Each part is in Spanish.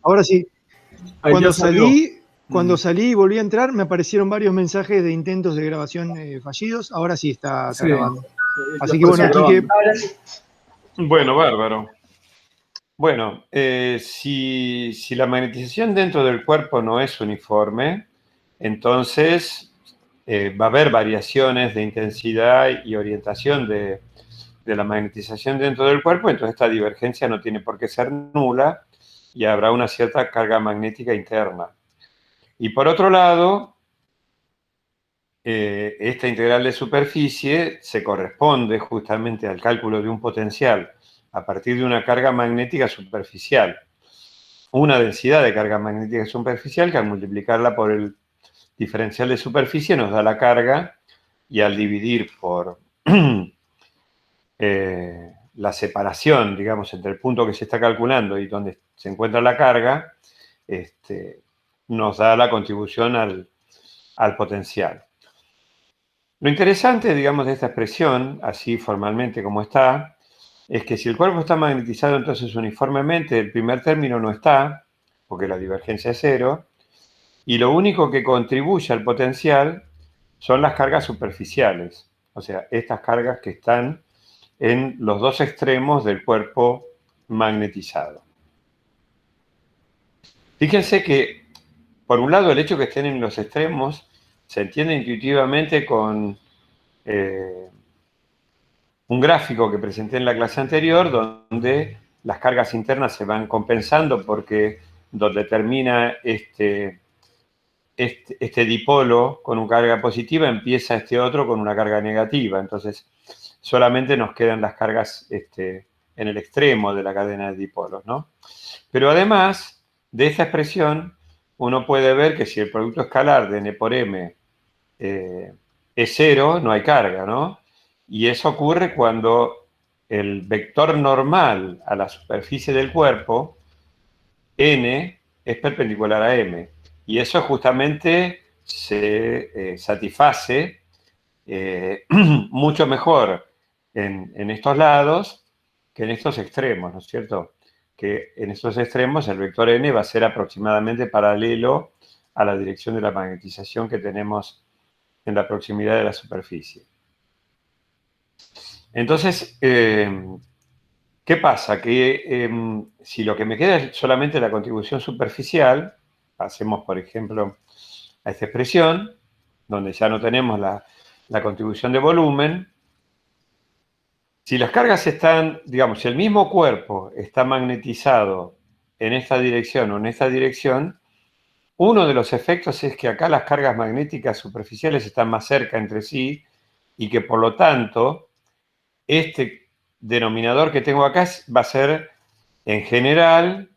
Ahora sí. Ahí ya salió. Cuando salí y volví a entrar, me aparecieron varios mensajes de intentos de grabación fallidos. Ahora sí está Sí, grabando. ya Así que bueno, apareció Quique, grabando. Bueno, bárbaro. Bueno, si la magnetización dentro del cuerpo no es uniforme, entonces va a haber variaciones de intensidad y orientación de la magnetización dentro del cuerpo, entonces esta divergencia no tiene por qué ser nula y habrá una cierta carga magnética interna. Y por otro lado, esta integral de superficie se corresponde justamente al cálculo de un potencial a partir de una carga magnética superficial. Una densidad de carga magnética superficial que al multiplicarla por el diferencial de superficie nos da la carga y al dividir por la separación, digamos, entre el punto que se está calculando y donde se encuentra la carga, nos da la contribución al potencial. Lo interesante, digamos, de esta expresión, así formalmente como está, es que si el cuerpo está magnetizado entonces uniformemente, el primer término no está, porque la divergencia es cero, y lo único que contribuye al potencial son las cargas superficiales, o sea, estas cargas que están en los dos extremos del cuerpo magnetizado. Fíjense que, por un lado, el hecho que estén en los extremos se entiende intuitivamente con un gráfico que presenté en la clase anterior, donde las cargas internas se van compensando porque donde termina este dipolo con una carga positiva, empieza este otro con una carga negativa. Entonces, solamente nos quedan las cargas en el extremo de la cadena de dipolos, ¿no? Pero además de esta expresión, uno puede ver que si el producto escalar de n por m es cero, no hay carga, ¿no? Y eso ocurre cuando el vector normal a la superficie del cuerpo, n, es perpendicular a m. Y eso justamente se satisface mucho mejor en estos lados que en estos extremos, ¿no es cierto? Que en estos extremos el vector n va a ser aproximadamente paralelo a la dirección de la magnetización que tenemos en la proximidad de la superficie. Entonces, ¿qué pasa? Que si lo que me queda es solamente la contribución superficial, pasemos, por ejemplo, a esta expresión, donde ya no tenemos la contribución de volumen. Si las cargas están, digamos, si el mismo cuerpo está magnetizado en esta dirección o en esta dirección, uno de los efectos es que acá las cargas magnéticas superficiales están más cerca entre sí y que por lo tanto este denominador que tengo acá va a ser en general,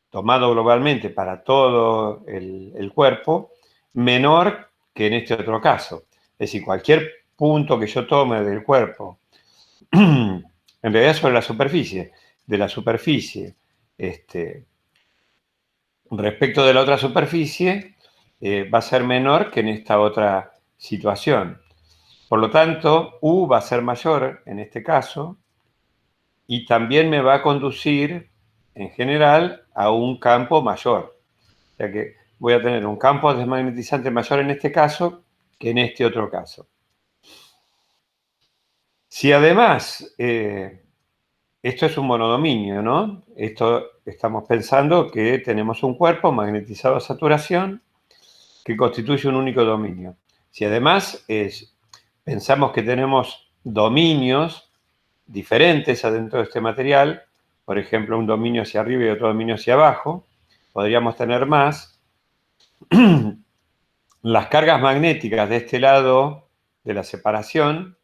tomado globalmente para todo el cuerpo, menor que en este otro caso. Es decir, cualquier punto que yo tome del cuerpo, en realidad sobre la superficie, de la superficie, respecto de la otra superficie, va a ser menor que en esta otra situación. Por lo tanto, U va a ser mayor en este caso y también me va a conducir, en general, a un campo mayor. O sea que voy a tener un campo desmagnetizante mayor en este caso que en este otro caso. Si además, esto es un monodominio, ¿no? Esto estamos pensando que tenemos un cuerpo magnetizado a saturación que constituye un único dominio. Si además pensamos que tenemos dominios diferentes adentro de este material, por ejemplo, un dominio hacia arriba y otro dominio hacia abajo, podríamos tener más. Las cargas magnéticas de este lado de la separación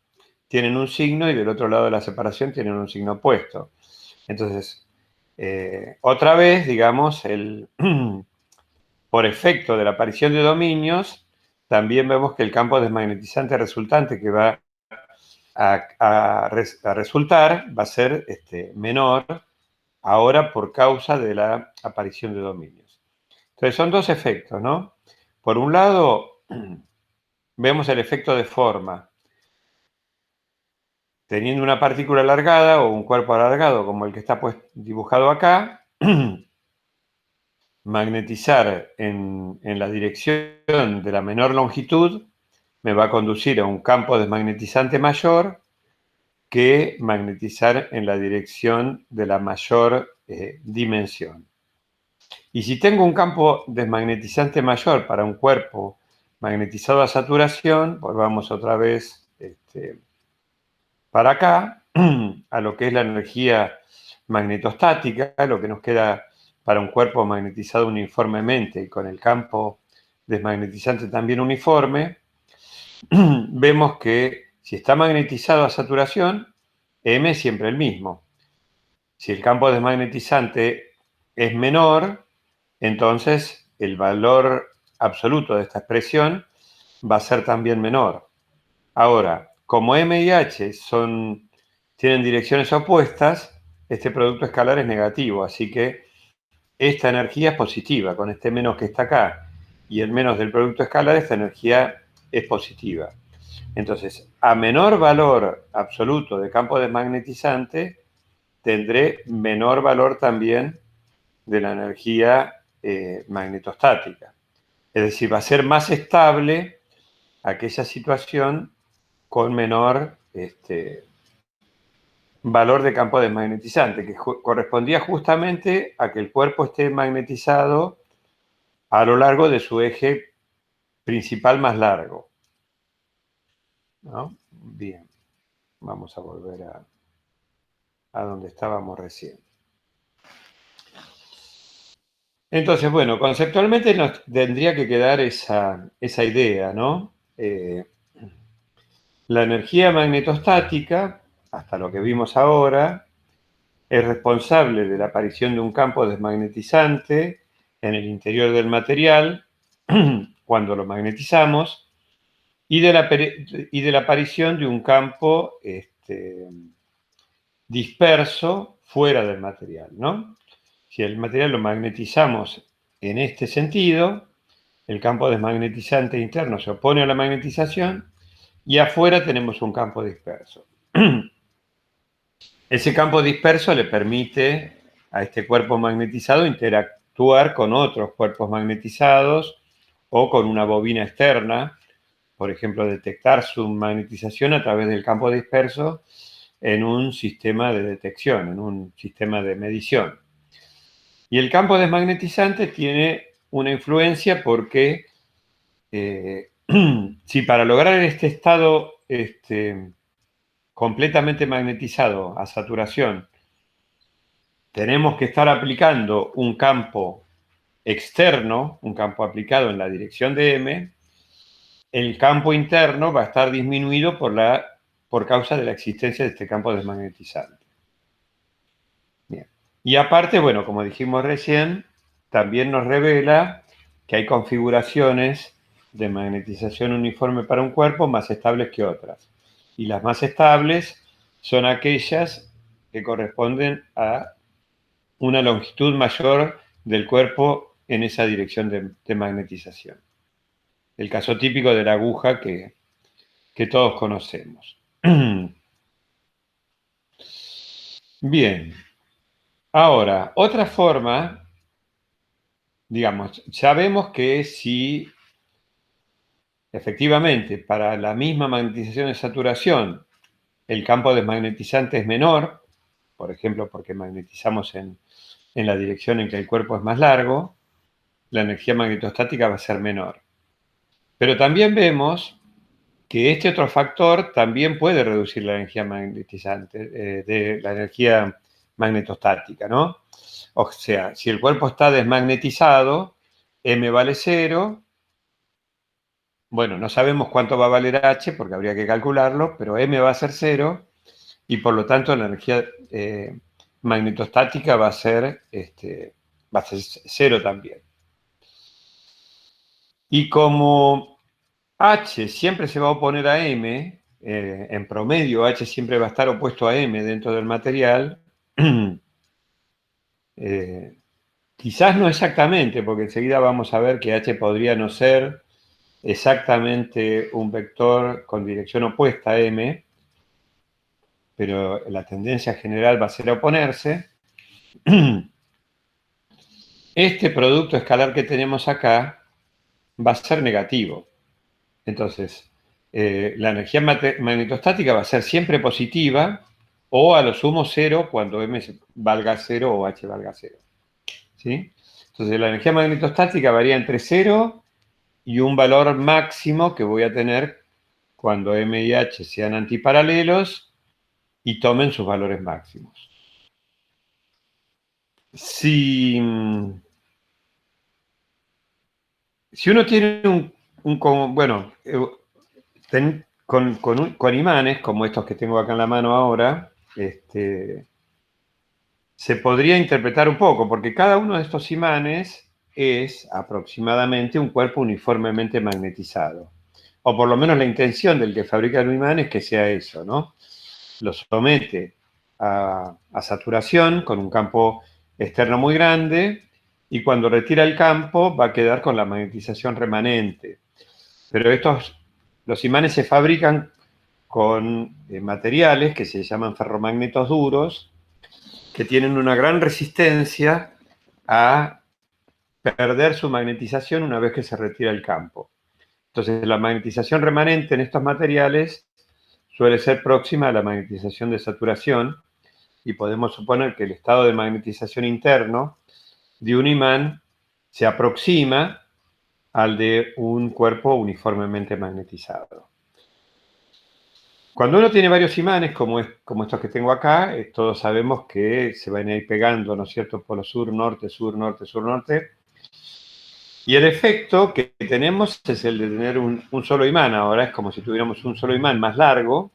tienen un signo y del otro lado de la separación tienen un signo opuesto. Entonces, otra vez, digamos, por efecto de la aparición de dominios, también vemos que el campo desmagnetizante resultante que va a resultar va a ser menor ahora por causa de la aparición de dominios. Entonces son dos efectos, ¿no? Por un lado, vemos el efecto de forma. Teniendo una partícula alargada o un cuerpo alargado como el que está pues dibujado acá, magnetizar en la dirección de la menor longitud me va a conducir a un campo desmagnetizante mayor que magnetizar en la dirección de la mayor dimensión. Y si tengo un campo desmagnetizante mayor para un cuerpo magnetizado a saturación, volvamos otra vez para acá, a lo que es la energía magnetostática, lo que nos queda para un cuerpo magnetizado uniformemente y con el campo desmagnetizante también uniforme, vemos que si está magnetizado a saturación, M es siempre el mismo. Si el campo desmagnetizante es menor, entonces el valor absoluto de esta expresión va a ser también menor. Ahora, como M y H tienen direcciones opuestas, este producto escalar es negativo, así que esta energía es positiva. Con este menos que está acá y el menos del producto escalar, esta energía es positiva. Entonces, a menor valor absoluto de campo desmagnetizante, tendré menor valor también de la energía magnetostática. Es decir, va a ser más estable aquella situación con menor valor de campo desmagnetizante, que correspondía justamente a que el cuerpo esté magnetizado a lo largo de su eje principal más largo, ¿no? Bien, vamos a volver a donde estábamos recién. Entonces, bueno, conceptualmente nos tendría que quedar esa idea, ¿no? La energía magnetostática, hasta lo que vimos ahora, es responsable de la aparición de un campo desmagnetizante en el interior del material cuando lo magnetizamos y de la aparición de un campo disperso fuera del material, ¿no? Si el material lo magnetizamos en este sentido, el campo desmagnetizante interno se opone a la magnetización y afuera tenemos un campo disperso. Ese campo disperso le permite a este cuerpo magnetizado interactuar con otros cuerpos magnetizados o con una bobina externa, por ejemplo, detectar su magnetización a través del campo disperso en un sistema de detección, en un sistema de medición. Y el campo desmagnetizante tiene una influencia porque si para lograr este estado completamente magnetizado a saturación tenemos que estar aplicando un campo externo, un campo aplicado en la dirección de M, el campo interno va a estar disminuido por causa de la existencia de este campo desmagnetizante. Bien. Y aparte, bueno, como dijimos recién, también nos revela que hay configuraciones de magnetización uniforme para un cuerpo más estables que otras. Y las más estables son aquellas que corresponden a una longitud mayor del cuerpo en esa dirección de magnetización. El caso típico de la aguja que todos conocemos. Bien. Ahora, otra forma, digamos, sabemos que si efectivamente para la misma magnetización de saturación el campo desmagnetizante es menor, por ejemplo, porque magnetizamos en la dirección en que el cuerpo es más largo, la energía magnetostática va a ser menor. Pero también vemos que este otro factor también puede reducir la energía magnetizante, de la energía magnetostática, ¿no? O sea, si el cuerpo está desmagnetizado, M vale 0. Bueno, no sabemos cuánto va a valer H porque habría que calcularlo, pero M va a ser 0 y por lo tanto la energía magnetostática va a ser 0 también. Y como H siempre se va a oponer a M, en promedio H siempre va a estar opuesto a M dentro del material, quizás no exactamente, porque enseguida vamos a ver que H podría no ser exactamente un vector con dirección opuesta a M, pero la tendencia general va a ser a oponerse. este producto escalar que tenemos acá va a ser negativo. Entonces, la energía magnetostática va a ser siempre positiva o a lo sumo cero cuando M valga 0 o H valga 0. ¿Sí? Entonces, la energía magnetostática varía entre 0 y un valor máximo que voy a tener cuando M y H sean antiparalelos y tomen sus valores máximos. Si uno tiene con imanes, como estos que tengo acá en la mano ahora, se podría interpretar un poco, porque cada uno de estos imanes es aproximadamente un cuerpo uniformemente magnetizado. O por lo menos la intención del que fabrica el imán es que sea eso, ¿no? Lo somete a saturación con un campo externo muy grande y cuando retira el campo va a quedar con la magnetización remanente. Pero los imanes se fabrican con materiales que se llaman ferromagnetos duros, que tienen una gran resistencia a perder su magnetización una vez que se retira el campo. Entonces, la magnetización remanente en estos materiales suele ser próxima a la magnetización de saturación y podemos suponer que el estado de magnetización interno de un imán se aproxima al de un cuerpo uniformemente magnetizado. Cuando uno tiene varios imanes, como estos que tengo acá, todos sabemos que se van a ir pegando, ¿no es cierto?, polo sur, norte, sur, norte, sur, norte. Y el efecto que tenemos es el de tener un solo imán. Ahora es como si tuviéramos un solo imán más largo.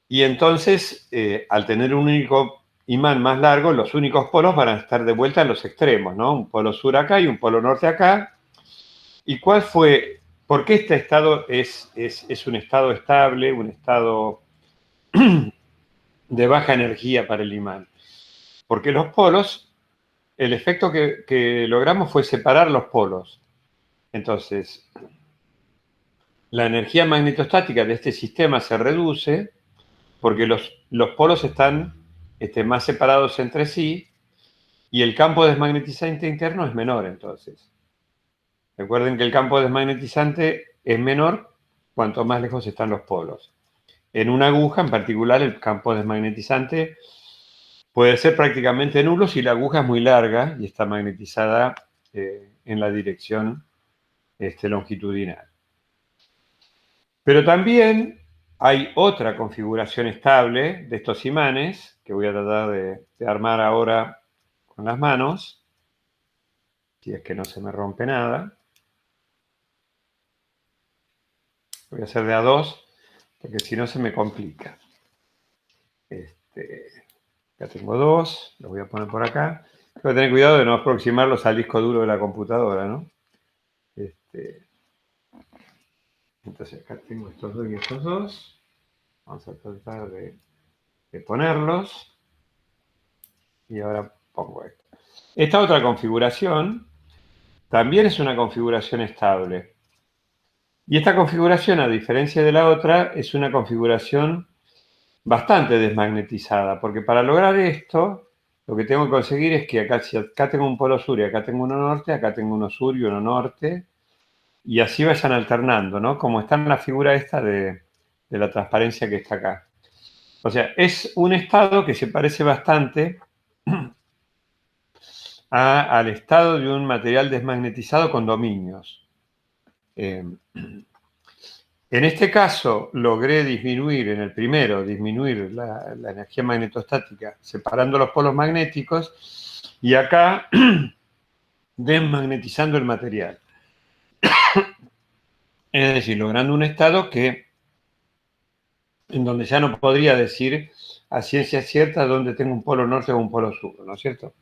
Y entonces, al tener un único imán más largo, los únicos polos van a estar de vuelta en los extremos, ¿no? Un polo sur acá y un polo norte acá. ¿Y por qué este estado es un estado estable, un estado de baja energía para el imán? Porque los polos, el efecto que logramos fue separar los polos. Entonces, la energía magnetostática de este sistema se reduce porque los polos están más separados entre sí y el campo desmagnetizante interno es menor entonces. Recuerden que el campo desmagnetizante es menor cuanto más lejos están los polos. En una aguja en particular el campo desmagnetizante puede ser prácticamente nulo si la aguja es muy larga y está magnetizada en la dirección longitudinal. Pero también hay otra configuración estable de estos imanes que voy a tratar de armar ahora con las manos, si es que no se me rompe nada. Voy a hacer de a dos, porque si no se me complica. Acá tengo dos, los voy a poner por acá. Tengo que tener cuidado de no aproximarlos al disco duro de la computadora, ¿no? Entonces acá tengo estos dos y estos dos. Vamos a tratar de ponerlos. Y ahora pongo esto. Esta otra configuración también es una configuración estable. Y esta configuración, a diferencia de la otra, es una configuración bastante desmagnetizada, porque para lograr esto, lo que tengo que conseguir es que acá tengo un polo sur y acá tengo uno norte, acá tengo uno sur y uno norte, y así vayan alternando, ¿no? Como está en la figura esta de la transparencia que está acá. O sea, es un estado que se parece bastante al estado de un material desmagnetizado con dominios. En este caso, logré disminuir, en el primero, disminuir la energía magnetostática separando los polos magnéticos y acá desmagnetizando el material. Es decir, logrando un estado en donde ya no podría decir a ciencia cierta dónde tengo un polo norte o un polo sur, ¿no es cierto?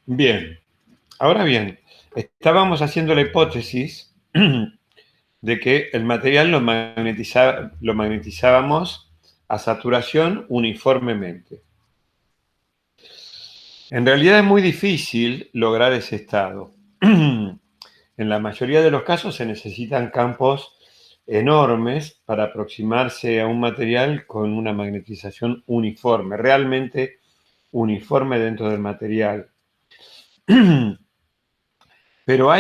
Bien. Ahora bien, estábamos haciendo la hipótesis de que el material lo magnetizábamos a saturación uniformemente. En realidad es muy difícil lograr ese estado. En la mayoría de los casos se necesitan campos enormes para aproximarse a un material con una magnetización uniforme, realmente uniforme dentro del material. Pero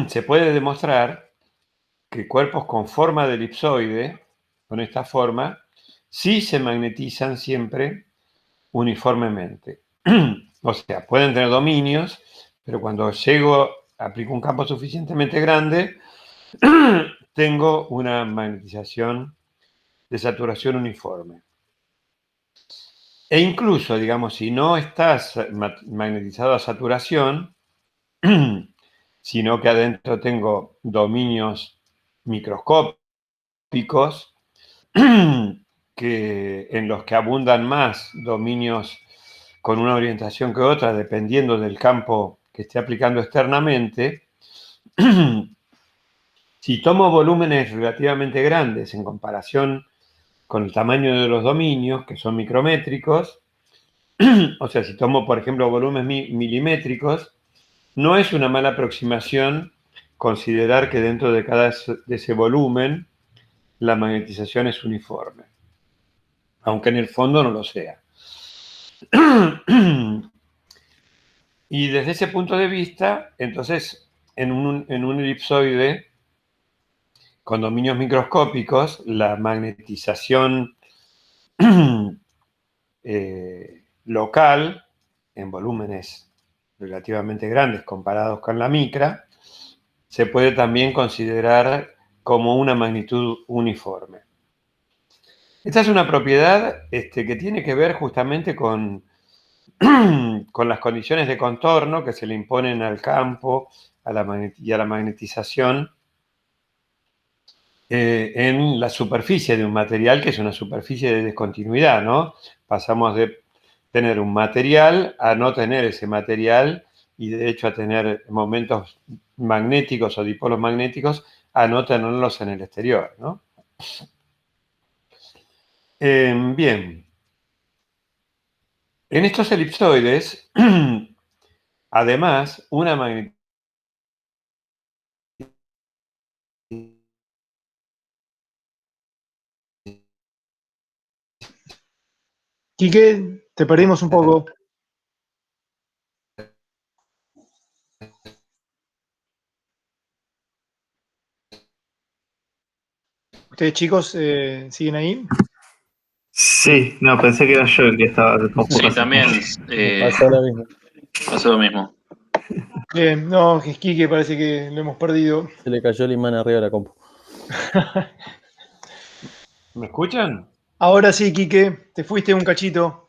se puede demostrar que cuerpos con forma de elipsoide, con esta forma, sí se magnetizan siempre uniformemente. O sea, pueden tener dominios, pero cuando aplico un campo suficientemente grande, tengo una magnetización de saturación uniforme. E incluso, digamos, si no estás magnetizado a saturación, sino que adentro tengo dominios microscópicos, en los que abundan más dominios con una orientación que otra, dependiendo del campo que esté aplicando externamente. Si tomo volúmenes relativamente grandes en comparación con el tamaño de los dominios, que son micrométricos, o sea, si tomo, por ejemplo, volúmenes milimétricos, no es una mala aproximación considerar que dentro de de ese volumen la magnetización es uniforme, aunque en el fondo no lo sea. Y desde ese punto de vista, entonces, en un elipsoide con dominios microscópicos, la magnetización local, en volúmenes relativamente grandes comparados con la micra, se puede también considerar como una magnitud uniforme. Esta es una propiedad que tiene que ver justamente con las condiciones de contorno que se le imponen al campo y a la magnetización en la superficie de un material, que es una superficie de discontinuidad, ¿no? Pasamos de tener un material a no tener ese material y de hecho a tener momentos magnéticos o dipolos magnéticos a no tenerlos en el exterior, ¿no? Bien. En estos elipsoides, además, una magnetización Quique, te perdimos un poco. ¿Ustedes chicos siguen ahí? Sí, no, pensé que era yo el que estaba confuso. Sí, también Pasó lo mismo. pasó lo mismo. Bien, no, que Quique parece que lo hemos perdido. Se le cayó el imán arriba de la compu. ¿Me escuchan? Ahora sí, Quique, te fuiste un cachito.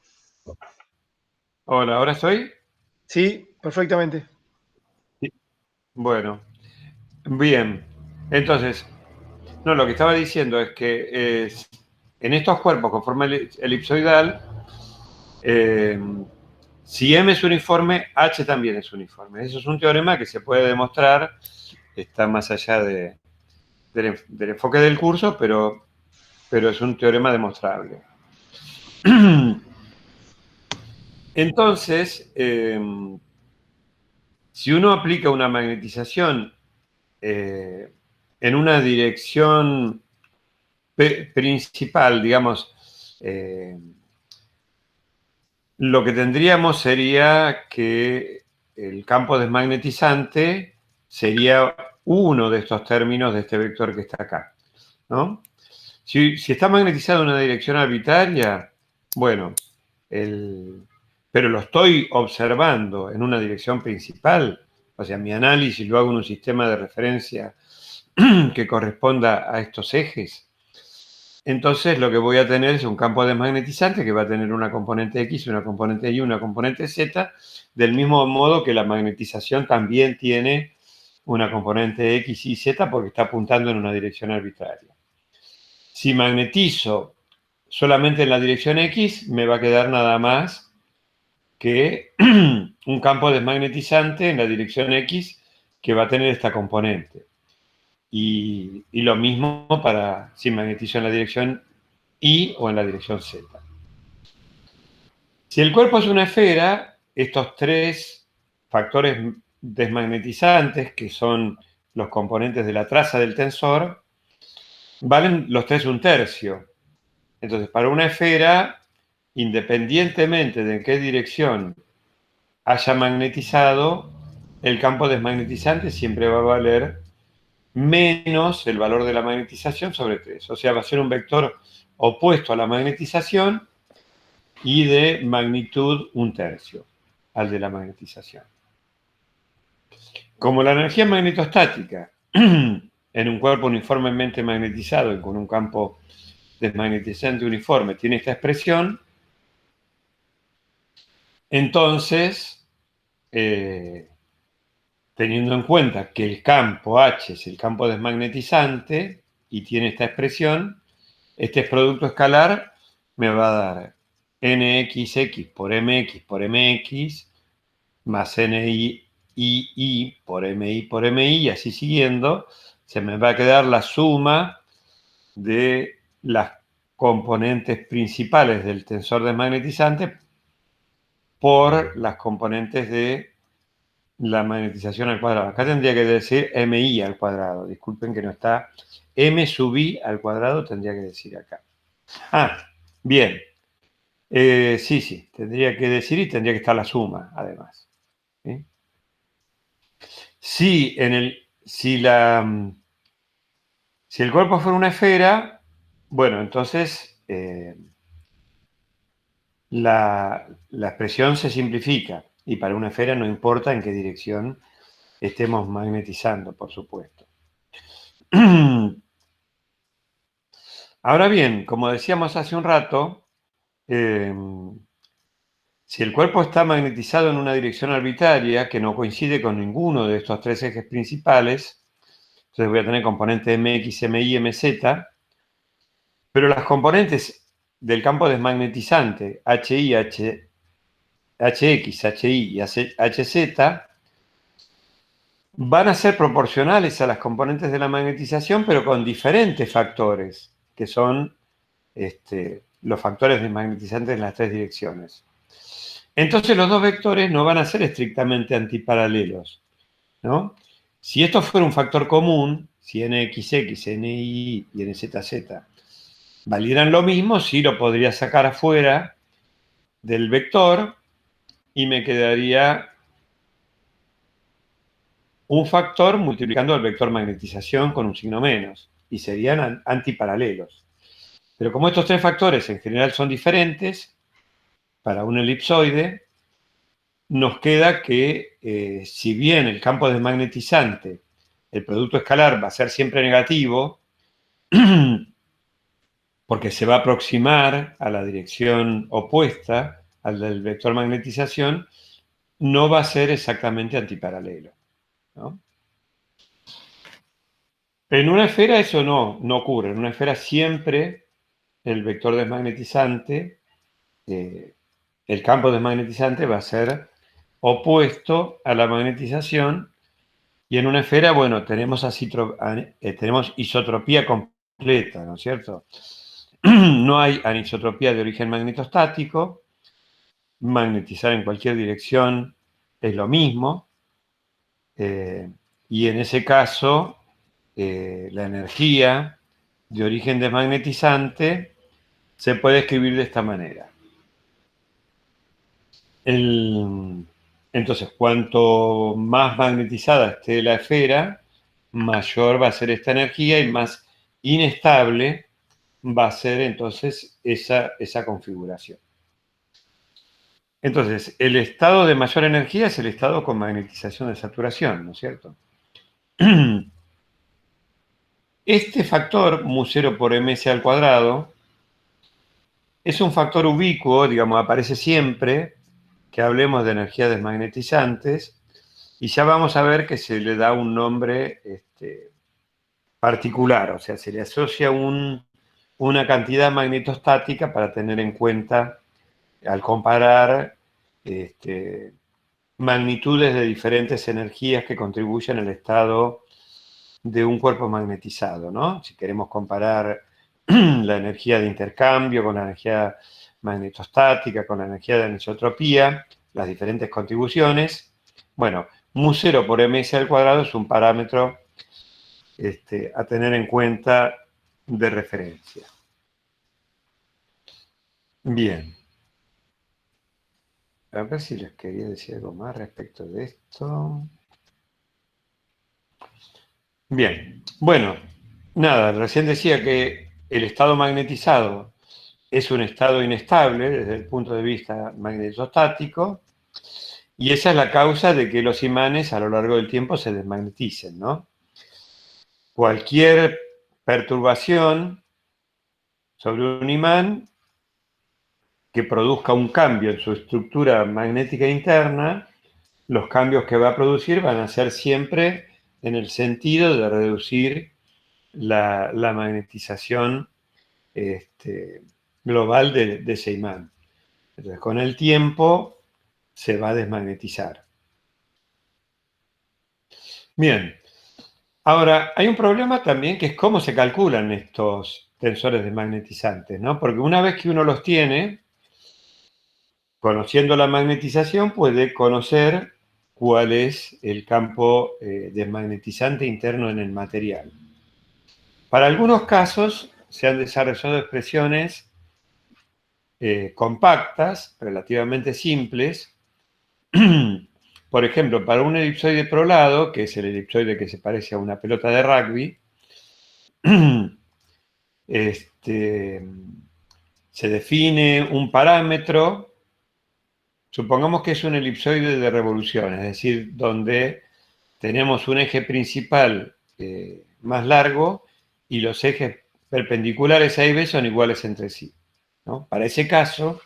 Hola, ¿ahora estoy? Sí, perfectamente. Bueno, bien. Entonces, no, lo que estaba diciendo es que en estos cuerpos con forma elipsoidal, si M es uniforme, H también es uniforme. Eso es un teorema que se puede demostrar, está más allá del enfoque del curso, pero es un teorema demostrable. Entonces, si uno aplica una magnetización en una dirección principal, digamos, lo que tendríamos sería que el campo desmagnetizante sería uno de estos términos de este vector que está acá, ¿no? Si está magnetizado en una dirección arbitraria, bueno, pero lo estoy observando en una dirección principal, o sea, mi análisis lo hago en un sistema de referencia que corresponda a estos ejes, entonces lo que voy a tener es un campo desmagnetizante que va a tener una componente X, una componente Y, una componente Z, del mismo modo que la magnetización también tiene una componente X y Z porque está apuntando en una dirección arbitraria. Si magnetizo solamente en la dirección X, me va a quedar nada más que un campo desmagnetizante en la dirección X que va a tener esta componente. Y lo mismo para si magnetizo en la dirección Y o en la dirección Z. Si el cuerpo es una esfera, estos tres factores desmagnetizantes, que son los componentes de la traza del tensor, valen los tres un tercio. Entonces, para una esfera, independientemente de en qué dirección haya magnetizado, el campo desmagnetizante siempre va a valer menos el valor de la magnetización sobre 3. O sea, va a ser un vector opuesto a la magnetización y de magnitud un tercio al de la magnetización. Como la energía magnetostática en un cuerpo uniformemente magnetizado y con un campo desmagnetizante uniforme tiene esta expresión, entonces, teniendo en cuenta que el campo H es el campo desmagnetizante y tiene esta expresión, este producto escalar me va a dar nxx por mx más nii por mi y así siguiendo, se me va a quedar la suma de las componentes principales del tensor desmagnetizante por las componentes de la magnetización al cuadrado. Acá tendría que decir mi al cuadrado. Disculpen que no está. M sub i al cuadrado tendría que decir acá. Ah, bien. Sí, tendría que decir y tendría que estar la suma, además. ¿Sí? Si el cuerpo fuera una esfera, bueno, entonces la expresión se simplifica y para una esfera no importa en qué dirección estemos magnetizando, por supuesto. Ahora bien, como decíamos hace un rato, si el cuerpo está magnetizado en una dirección arbitraria que no coincide con ninguno de estos tres ejes principales, entonces voy a tener componentes mx, mi, mz, pero las componentes del campo desmagnetizante HI, HX, HI y HZ van a ser proporcionales a las componentes de la magnetización, pero con diferentes factores, que son los factores desmagnetizantes en las tres direcciones. Entonces los dos vectores no van a ser estrictamente antiparalelos, ¿no? Si esto fuera un factor común, si nxx, nii y nzz valieran lo mismo, sí lo podría sacar afuera del vector y me quedaría un factor multiplicando el vector magnetización con un signo menos y serían antiparalelos. Pero como estos tres factores en general son diferentes, para un elipsoide, nos queda que si bien el campo desmagnetizante, el producto escalar va a ser siempre negativo, porque se va a aproximar a la dirección opuesta al del vector magnetización, no va a ser exactamente antiparalelo, ¿no? En una esfera eso no ocurre. En una esfera siempre el vector desmagnetizante, el campo desmagnetizante va a ser opuesto a la magnetización y en una esfera, bueno, tenemos isotropía completa, ¿no es cierto? No hay anisotropía de origen magnetostático, magnetizar en cualquier dirección es lo mismo, y en ese caso la energía de origen desmagnetizante se puede escribir de esta manera. Entonces, cuanto más magnetizada esté la esfera, mayor va a ser esta energía y más inestable va a ser entonces esa configuración. Entonces, el estado de mayor energía es el estado con magnetización de saturación, ¿no es cierto? Este factor, mu0 por ms al cuadrado, es un factor ubicuo, digamos, aparece siempre que hablemos de energías desmagnetizantes, y ya vamos a ver que se le da un nombre particular, o sea, se le asocia una cantidad magnetostática para tener en cuenta al comparar magnitudes de diferentes energías que contribuyen al estado de un cuerpo magnetizado, ¿no? Si queremos comparar la energía de intercambio con la energía magnetostática, con la energía de anisotropía, las diferentes contribuciones, bueno, mu0 por ms al cuadrado es un parámetro a tener en cuenta de referencia. Bien. A ver si les quería decir algo más respecto de esto. Bien. Bueno, nada, recién decía que el estado magnetizado es un estado inestable desde el punto de vista magnetostático, y esa es la causa de que los imanes a lo largo del tiempo se desmagneticen, ¿no? Cualquier perturbación sobre un imán que produzca un cambio en su estructura magnética interna, los cambios que va a producir van a ser siempre en el sentido de reducir la magnetización global de ese imán. Entonces, con el tiempo se va a desmagnetizar. Bien. Ahora, hay un problema también que es cómo se calculan estos tensores desmagnetizantes, ¿no? Porque una vez que uno los tiene, conociendo la magnetización, puede conocer cuál es el campo desmagnetizante interno en el material. Para algunos casos se han desarrollado expresiones compactas, relativamente simples. Por ejemplo, para un elipsoide prolado, que es el elipsoide que se parece a una pelota de rugby, se define un parámetro. Supongamos que es un elipsoide de revolución, es decir, donde tenemos un eje principal más largo y los ejes perpendiculares A y B son iguales entre sí, ¿no? Para ese caso,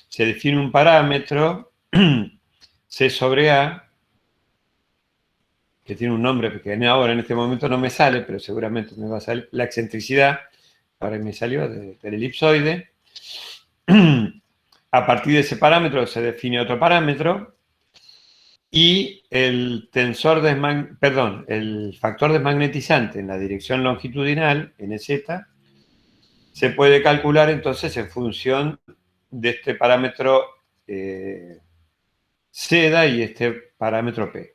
se define un parámetro C sobre A, que tiene un nombre que ahora en este momento no me sale, pero seguramente me va a salir, la excentricidad, ahora me salió del elipsoide. A partir de ese parámetro se define otro parámetro y el el factor desmagnetizante en la dirección longitudinal, NZ, se puede calcular entonces en función de este parámetro seda y este parámetro P,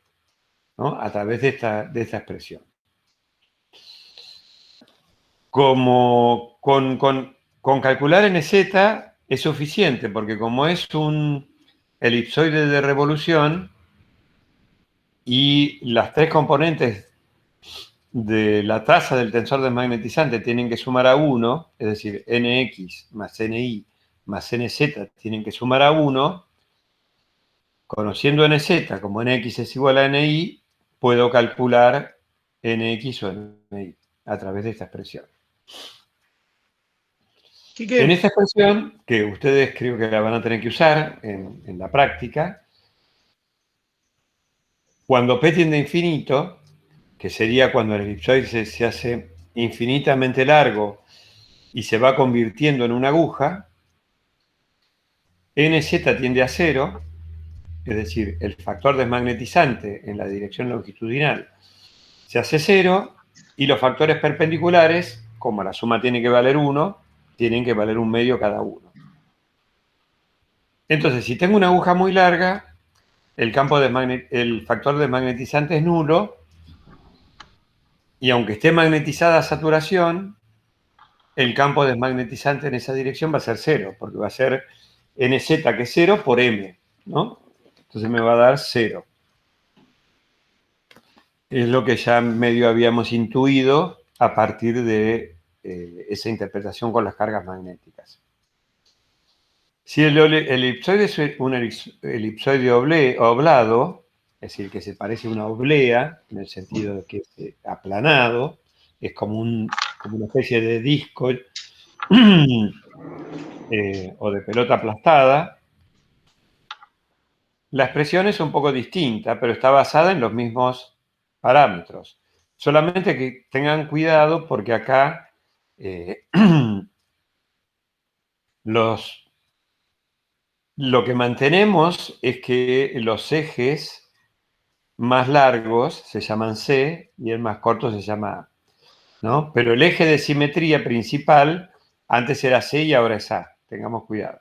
¿no? A través de esta expresión. Como con calcular NZ es suficiente, porque como es un elipsoide de revolución y las tres componentes de la tasa del tensor desmagnetizante tienen que sumar a 1, es decir, Nx más Ni más Nz tienen que sumar a 1, conociendo Nz como Nx es igual a Ni, puedo calcular Nx o Ni a través de esta expresión. En esta expresión, que ustedes creo que la van a tener que usar en la práctica, cuando P tiende a infinito, que sería cuando el elipsoide se hace infinitamente largo y se va convirtiendo en una aguja, Nz tiende a 0, es decir, el factor desmagnetizante en la dirección longitudinal se hace 0 y los factores perpendiculares, como la suma tiene que valer 1, tienen que valer 1/2 cada uno. Entonces, si tengo una aguja muy larga, el factor desmagnetizante es nulo, y aunque esté magnetizada a saturación, el campo desmagnetizante en esa dirección va a ser 0, porque va a ser Nz, que es 0, por M, ¿no? Entonces me va a dar 0. Es lo que ya medio habíamos intuido a partir de esa interpretación con las cargas magnéticas. Si el elipsoide es un elipsoide oblado, es decir, que se parece a una oblea, en el sentido de que es aplanado, es como una especie de disco o de pelota aplastada, la expresión es un poco distinta, pero está basada en los mismos parámetros. Solamente que tengan cuidado porque acá lo que mantenemos es que los ejes más largos se llaman C y el más corto se llama A, ¿no? Pero el eje de simetría principal antes era C y ahora es A. Tengamos cuidado.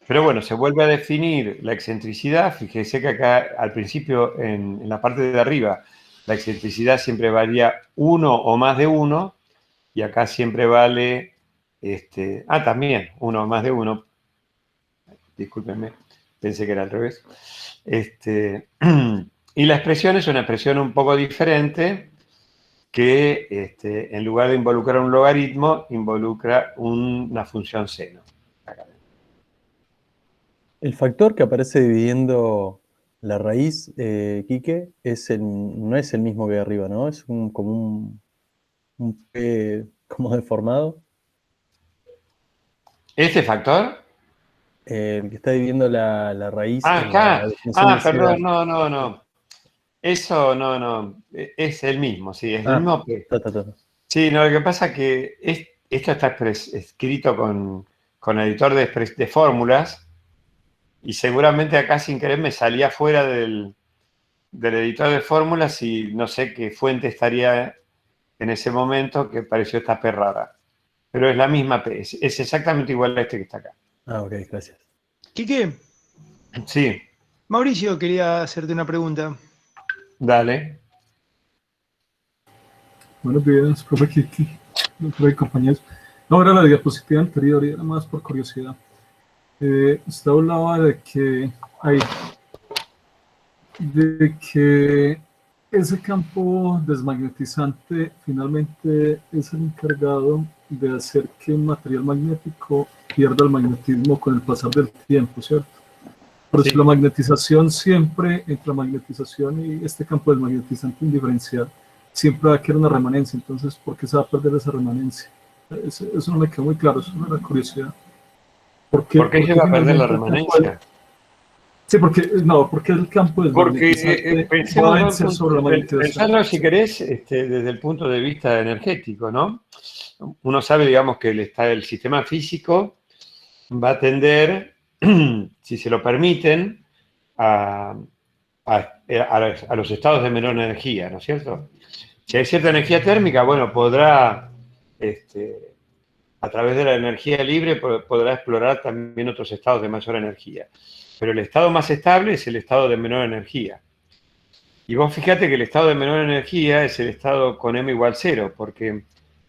Pero bueno, se vuelve a definir la excentricidad. Fíjese que acá al principio, en la parte de arriba, la excentricidad siempre varía 1 o más de 1, y acá siempre vale, también, uno más de uno. Discúlpenme, pensé que era al revés. Y la expresión es una expresión un poco diferente que en lugar de involucrar un logaritmo, involucra una función seno. El factor que aparece dividiendo la raíz, Quique, no es el mismo que arriba, ¿no? Es como un P como deformado. ¿Este factor? El que está dividiendo la raíz en la Acá. definición de Perdón, seda. no. Eso no. Es el mismo, sí, es el Ah, mismo P. ta. Sí, no, lo que pasa es que esto está escrito con editor de fórmulas y seguramente acá sin querer me salía fuera del editor de fórmulas y no sé qué fuente estaría en ese momento que pareció esta P rara. Pero es la misma P, es exactamente igual a este que está acá. Ah, ok, gracias. Quique, Sí, Mauricio quería hacerte una pregunta. dale. Buenos días, profe Kiki, profe y compañeros. No, era la diapositiva anterior y era más por curiosidad. Usted hablaba de que ese campo desmagnetizante finalmente es el encargado de hacer que un material magnético pierda el magnetismo con el pasar del tiempo, ¿cierto? Pero Sí. si la magnetización siempre, entre la magnetización y este campo desmagnetizante indiferencial, siempre va a quedar una remanencia. Entonces, ¿por qué se va a perder esa remanencia? Eso no me quedó muy claro, eso es una curiosidad. ¿Por qué se va a perder la finalmente el campo remanencia? sí, porque el campo desmagnetizante Porque va a vencer sobre la magnetización. pensarlo si querés desde el punto de vista energético, ¿no? Uno sabe, digamos, que el sistema físico va a tender, si se lo permiten, a los estados de menor energía, ¿no es cierto? Si hay cierta energía térmica, bueno, podrá, a través de la energía libre, podrá explorar también otros estados de mayor energía. Pero el estado más estable es el estado de menor energía. Y vos fíjate que el estado de menor energía es el estado con m igual 0, porque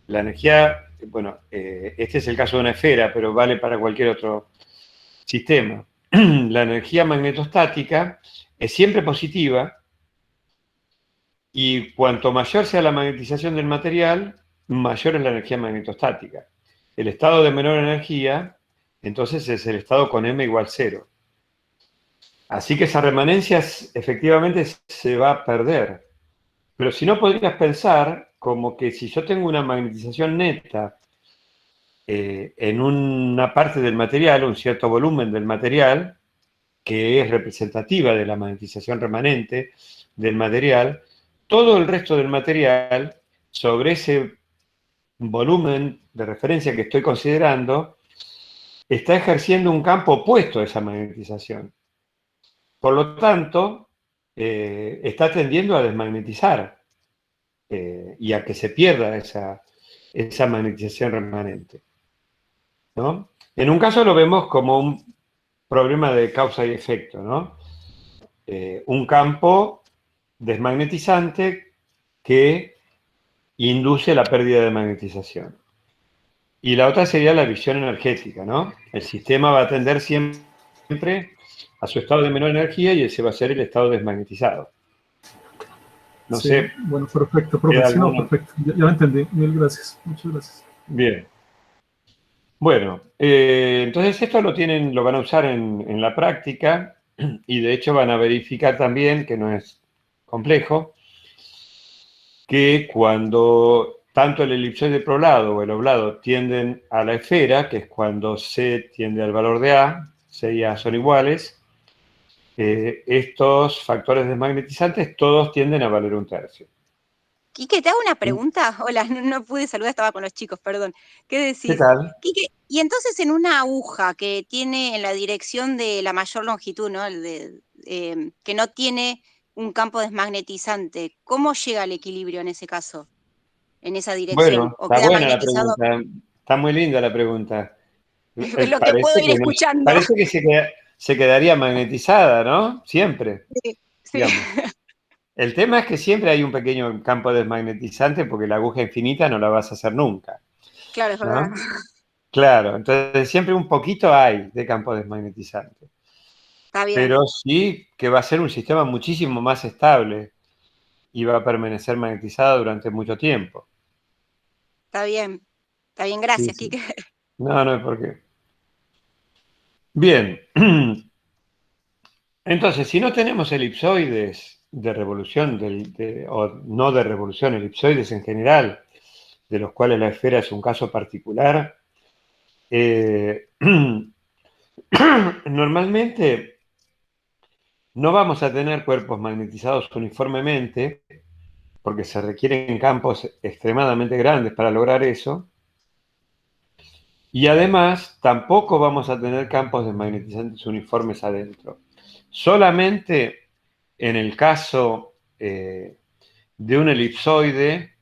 la energía, bueno, este es el caso de una esfera, pero vale para cualquier otro sistema. La energía magnetostática es siempre positiva y cuanto mayor sea la magnetización del material, mayor es la energía magnetostática. El estado de menor energía, entonces, es el estado con m igual 0. Así que esa remanencia efectivamente se va a perder. Pero si no, podrías pensar como que si yo tengo una magnetización neta en una parte del material, un cierto volumen del material, que es representativa de la magnetización remanente del material, todo el resto del material sobre ese volumen de referencia que estoy considerando está ejerciendo un campo opuesto a esa magnetización. Por lo tanto, está tendiendo a desmagnetizar y a que se pierda esa magnetización remanente, ¿no? En un caso lo vemos como un problema de causa y efecto, ¿no? Un campo desmagnetizante que induce la pérdida de magnetización. Y la otra sería la visión energética, ¿no? El sistema va a tender siempre a su estado de menor energía y ese va a ser el estado desmagnetizado. No Sí, sé. bueno, perfecto, profe. Sí, no, perfecto. Ya lo entendí. Mil gracias. Muchas gracias. Bien. Bueno, entonces esto lo van a usar en la práctica y de hecho van a verificar también, que no es complejo, que cuando tanto el elipsoide poblado o el oblado tienden a la esfera, que es cuando C tiende al valor de A, C y A son iguales, estos factores desmagnetizantes todos tienden a valer 1/3. Quique, te hago una pregunta. Hola, no pude saludar, estaba con los chicos, perdón. ¿Qué decís? ¿Qué tal? Quique, y entonces en una aguja que tiene en la dirección de la mayor longitud, ¿no? Que no tiene un campo desmagnetizante, ¿cómo llega al equilibrio en ese caso? En esa dirección. Bueno, ¿O está queda buena la magnetizado? pregunta. Está muy linda la pregunta. Lo que puedo ir escuchando. Parece que se quedaría magnetizada, ¿no? Siempre, Sí, sí. digamos. El tema es que siempre hay un pequeño campo desmagnetizante porque la aguja infinita no la vas a hacer nunca, Claro, es ¿no? verdad. Claro, entonces siempre un poquito hay de campo desmagnetizante. Está bien, Pero sí que va a ser un sistema muchísimo más estable y va a permanecer magnetizado durante mucho tiempo. está bien. Está bien, Sí, gracias, sí. Quique. No, no hay por qué. Bien. Entonces, si no tenemos elipsoides de revolución, o no de revolución, elipsoides en general, de los cuales la esfera es un caso particular, normalmente no vamos a tener cuerpos magnetizados uniformemente, porque se requieren campos extremadamente grandes para lograr eso, y además tampoco vamos a tener campos desmagnetizantes uniformes adentro. Solamente en el caso de un elipsoide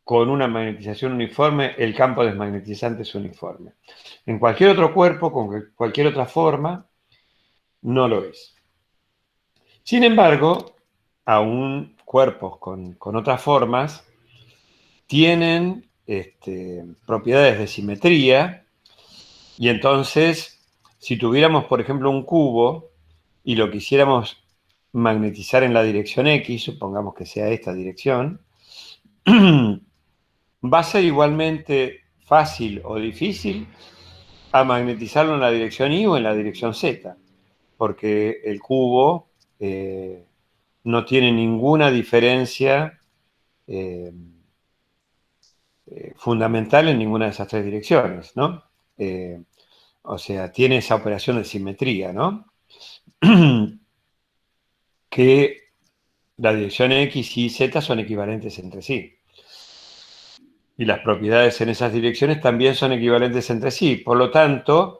con una magnetización uniforme, el campo desmagnetizante es uniforme. En cualquier otro cuerpo, con cualquier otra forma, no lo es. Sin embargo, aún cuerpos con otras formas tienen propiedades de simetría, y entonces, si tuviéramos, por ejemplo, un cubo y lo quisiéramos magnetizar en la dirección X, supongamos que sea esta dirección, va a ser igualmente fácil o difícil a magnetizarlo en la dirección Y o en la dirección Z, porque el cubo no tiene ninguna diferencia fundamental en ninguna de esas tres direcciones, ¿no? O sea, tiene esa operación de simetría, ¿no? Que la dirección X y Z son equivalentes entre sí. Y las propiedades en esas direcciones también son equivalentes entre sí. Por lo tanto,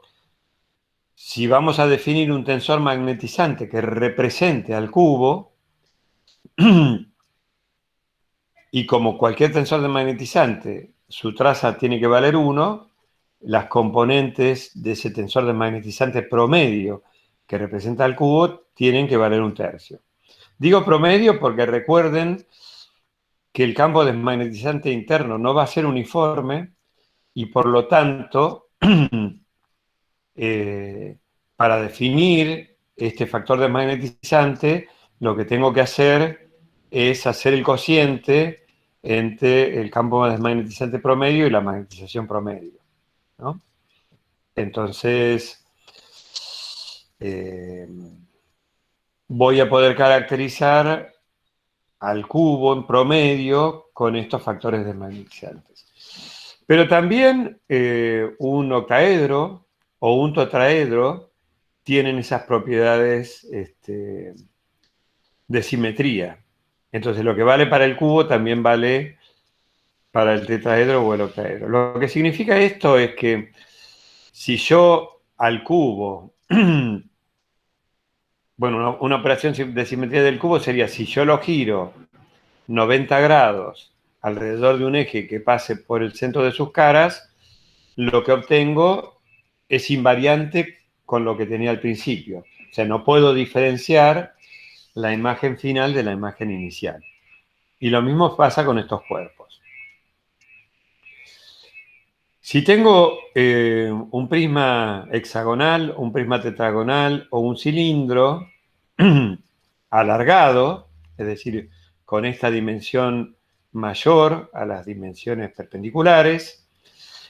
si vamos a definir un tensor magnetizante que represente al cubo, y como cualquier tensor de magnetizante, su traza tiene que valer 1, las componentes de ese tensor de magnetizante promedio que representa al cubo tienen que valer 1/3. Digo promedio porque recuerden que el campo desmagnetizante interno no va a ser uniforme y por lo tanto, para definir este factor desmagnetizante, lo que tengo que hacer es hacer el cociente entre el campo desmagnetizante promedio y la magnetización promedio, ¿no? Entonces, voy a poder caracterizar al cubo en promedio con estos factores desmagnetizantes. Pero también un octaedro o un tetraedro tienen esas propiedades de simetría. Entonces, lo que vale para el cubo también vale para el tetraedro o el octaedro. Lo que significa esto es que si yo al cubo, bueno, una operación de simetría del cubo sería si yo lo giro 90 grados alrededor de un eje que pase por el centro de sus caras, lo que obtengo es invariante con lo que tenía al principio. O sea, no puedo diferenciar la imagen final de la imagen inicial. Y lo mismo pasa con estos cuerpos. Si tengo un prisma hexagonal, un prisma tetragonal o un cilindro alargado, es decir, con esta dimensión mayor a las dimensiones perpendiculares,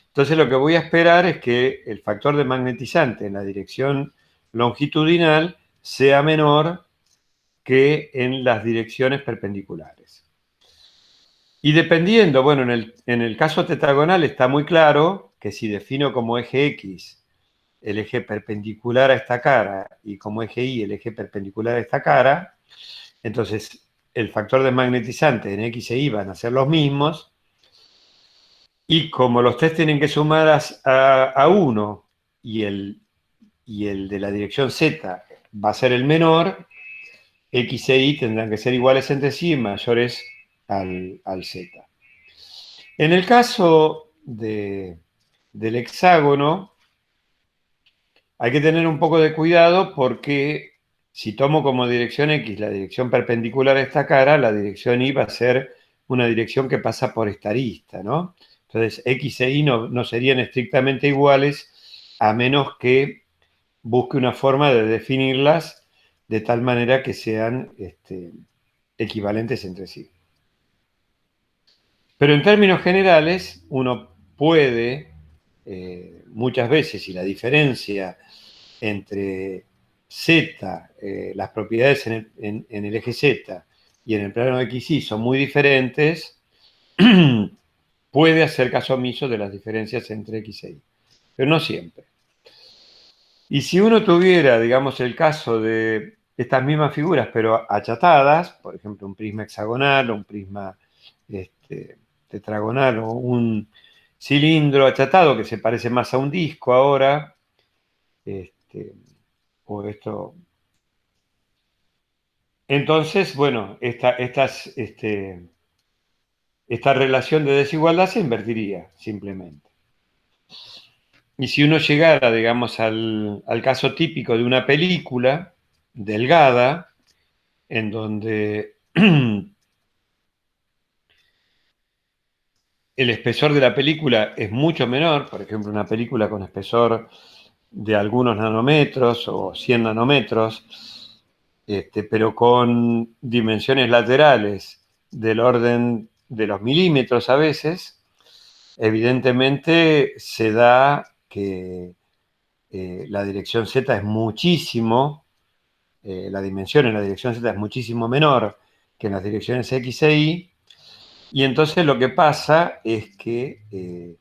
entonces lo que voy a esperar es que el factor desmagnetizante en la dirección longitudinal sea menor que en las direcciones perpendiculares. Y dependiendo, bueno, en el caso tetragonal está muy claro que si defino como eje X el eje perpendicular a esta cara y como eje Y el eje perpendicular a esta cara, entonces el factor desmagnetizante en X e Y van a ser los mismos, y como los tres tienen que sumar a 1 y el de la dirección Z va a ser el menor, X e Y tendrán que ser iguales entre sí y mayores al Z. En el caso del hexágono, hay que tener un poco de cuidado porque si tomo como dirección X la dirección perpendicular a esta cara, la dirección Y va a ser una dirección que pasa por esta arista, ¿no? Entonces, X e Y no serían estrictamente iguales a menos que busque una forma de definirlas de tal manera que sean equivalentes entre sí. Pero en términos generales, uno puede, muchas veces, si la diferencia entre Z, las propiedades en el eje Z y en el plano XY son muy diferentes, puede hacer caso omiso de las diferencias entre X e Y, pero no siempre. Y si uno tuviera, digamos, el caso de estas mismas figuras, pero achatadas, por ejemplo, un prisma hexagonal o un prisma tetragonal o un cilindro achatado que se parece más a un disco ahora, o esto. Entonces, bueno, esta relación de desigualdad se invertiría simplemente. Y si uno llegara, digamos, al caso típico de una película delgada, en donde el espesor de la película es mucho menor, por ejemplo, una película con espesor de algunos nanómetros o 100 nanómetros, pero con dimensiones laterales del orden de los milímetros a veces, evidentemente se da que la dirección Z es muchísimo, la dimensión en la dirección Z es muchísimo menor que en las direcciones X e Y, y entonces lo que pasa es que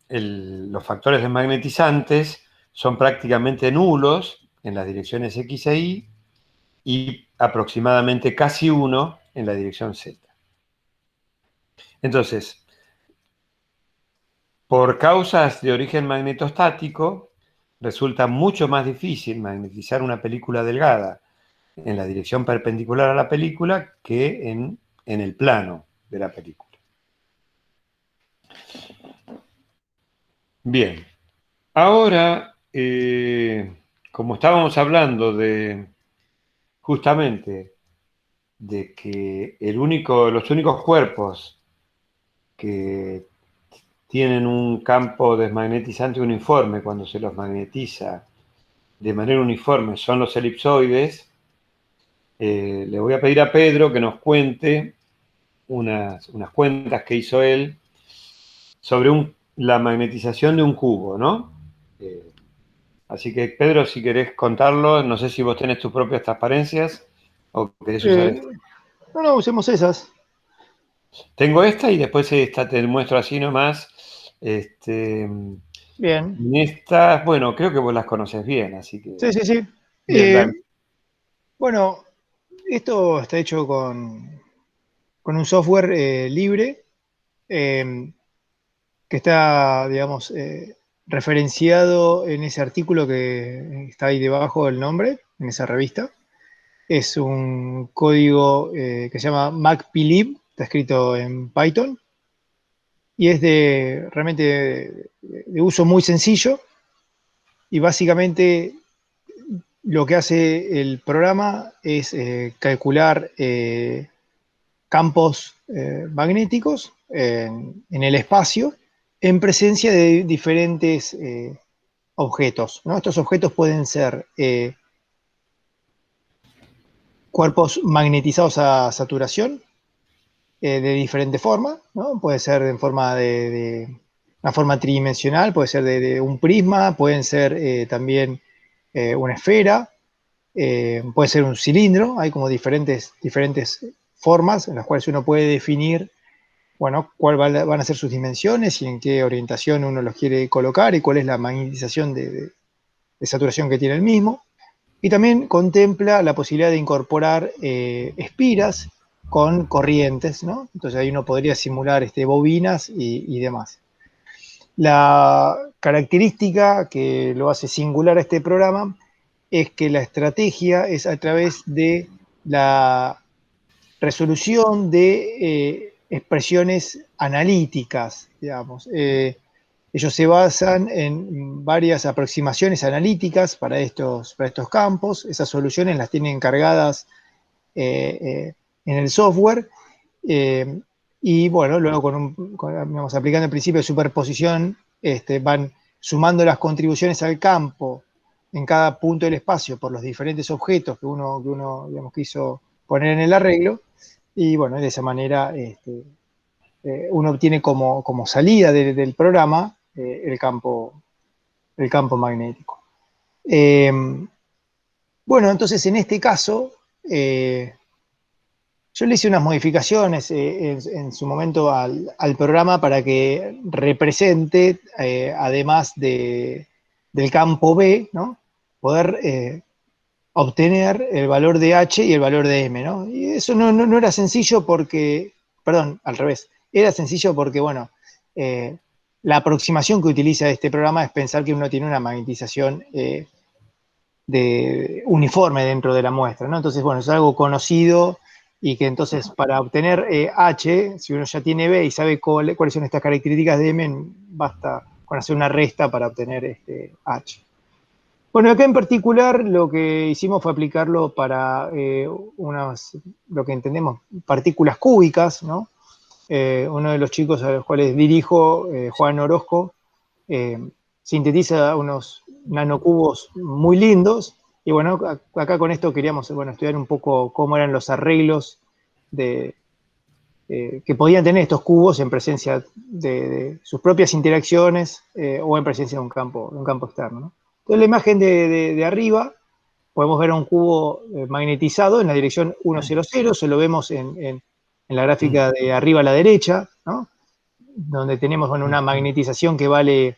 los factores desmagnetizantes son prácticamente nulos en las direcciones X e Y y aproximadamente casi 1 en la dirección Z. Entonces, por causas de origen magnetostático, resulta mucho más difícil magnetizar una película delgada en la dirección perpendicular a la película que en el plano de la película. Bien, ahora, como estábamos hablando justamente de que los únicos cuerpos que tienen un campo desmagnetizante uniforme cuando se los magnetiza de manera uniforme son los elipsoides, le voy a pedir a Pedro que nos cuente unas cuentas que hizo él sobre la magnetización de un cubo, ¿no? Así que, Pedro, si querés contarlo, no sé si vos tenés tus propias transparencias o querés usar esta. No, usemos esas. Tengo esta y después esta te muestro así nomás. Bien. Estas, bueno, creo que vos las conoces bien, así que... Sí. Bien, dale. Bueno, esto está hecho con un software libre que está, digamos, referenciado en ese artículo que está ahí debajo del nombre, en esa revista. Es un código que se llama MacPlib, está escrito en Python, y es realmente de uso muy sencillo, y básicamente lo que hace el programa es calcular campos magnéticos en el espacio en presencia de diferentes objetos, ¿no? Estos objetos pueden ser cuerpos magnetizados a saturación de diferente forma, ¿no? Puede ser en forma de una forma tridimensional, puede ser de un prisma, pueden ser también una esfera, puede ser un cilindro, hay como diferentes formas en las cuales uno puede definir, bueno, cuáles van a ser sus dimensiones y en qué orientación uno los quiere colocar y cuál es la magnetización de saturación que tiene el mismo. Y también contempla la posibilidad de incorporar espiras con corrientes, ¿no? Entonces ahí uno podría simular bobinas y demás. La característica que lo hace singular a este programa es que la estrategia es a través de la resolución de expresiones analíticas, digamos. ellos se basan en varias aproximaciones analíticas para estos campos. Esas soluciones las tienen cargadas en el software. Y bueno, luego digamos, aplicando el principio de superposición, van sumando las contribuciones al campo en cada punto del espacio por los diferentes objetos que uno digamos, quiso poner en el arreglo. Y bueno, de esa manera uno obtiene como salida del programa el campo magnético. Bueno, entonces en este caso, yo le hice unas modificaciones en su momento al programa para que represente, además del campo B, ¿no? Poder obtener el valor de H y el valor de M, ¿no? Y eso no era sencillo porque, perdón, al revés, era sencillo porque, bueno, la aproximación que utiliza este programa es pensar que uno tiene una magnetización uniforme dentro de la muestra, ¿no? Entonces, bueno, es algo conocido y que entonces para obtener H, si uno ya tiene B y sabe cuáles son estas características de M, basta con hacer una resta para obtener H. Bueno, acá en particular lo que hicimos fue aplicarlo para lo que entendemos, partículas cúbicas, ¿no? Uno de los chicos a los cuales dirijo, Juan Orozco, sintetiza unos nanocubos muy lindos. Y bueno, acá con esto queríamos estudiar un poco cómo eran los arreglos que podían tener estos cubos en presencia de sus propias interacciones o en presencia de un campo externo, ¿no? Entonces, la imagen de arriba, podemos ver un cubo magnetizado en la dirección 1, 0, 0, eso lo vemos en la gráfica de arriba a la derecha, ¿no? Donde tenemos una magnetización que vale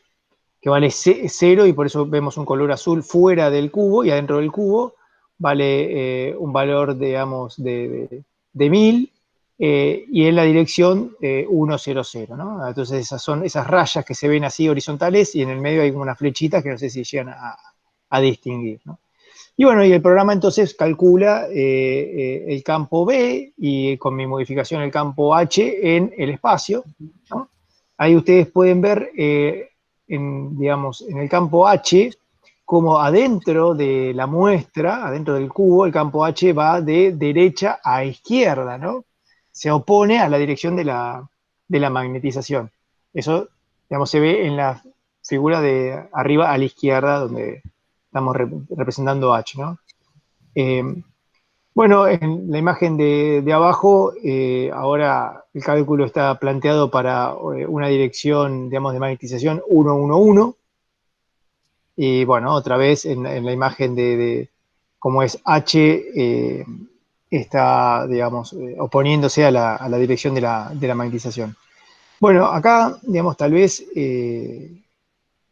0 y por eso vemos un color azul fuera del cubo y adentro del cubo vale un valor, digamos, de 1000 y en la dirección 1, 0, 0, ¿no? Entonces esas son esas rayas que se ven así horizontales y en el medio hay como unas flechitas que no sé si llegan a distinguir, ¿no? Y bueno, y el programa entonces calcula el campo B y con mi modificación el campo H en el espacio, ¿no? Ahí ustedes pueden ver, digamos, en el campo H, como adentro de la muestra, adentro del cubo, el campo H va de derecha a izquierda, ¿no? Se opone a la dirección de la magnetización. Eso, digamos, se ve en la figura de arriba a la izquierda, donde estamos representando H, ¿no? Bueno, en la imagen de abajo, ahora el cálculo está planteado para una dirección, digamos, de magnetización 1, 1, 1. Y bueno, otra vez en la imagen de cómo es H, está, digamos, oponiéndose a la dirección de la magnetización. Bueno, acá, digamos, tal vez,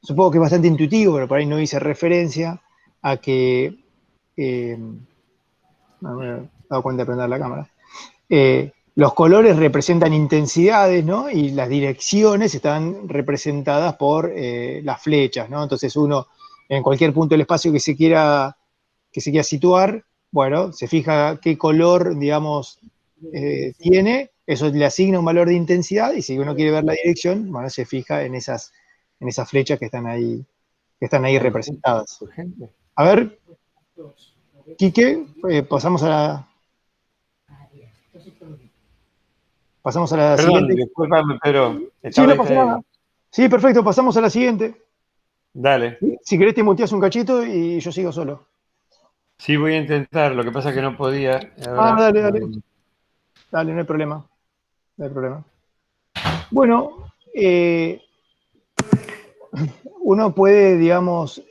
supongo que es bastante intuitivo, pero por ahí no hice referencia a que, no me he dado cuenta de prender la cámara, los colores representan intensidades, ¿no? Y las direcciones están representadas por las flechas, ¿no? Entonces uno, en cualquier punto del espacio que se quiera situar, bueno, se fija qué color, digamos, tiene, eso le asigna un valor de intensidad, y si uno quiere ver la dirección, bueno, se fija en esas flechas que están ahí representadas. A ver, Quique, pasamos a la Perdón, siguiente. Discúlpame, pero Sí, no pasa nada. Sí, perfecto, pasamos a la siguiente. Dale. Si querés te muteas un cachito y yo sigo solo. Sí, voy a intentar, lo que pasa es que no podía. Ahora, Dale. Dale, no hay problema. Bueno, uno puede, digamos,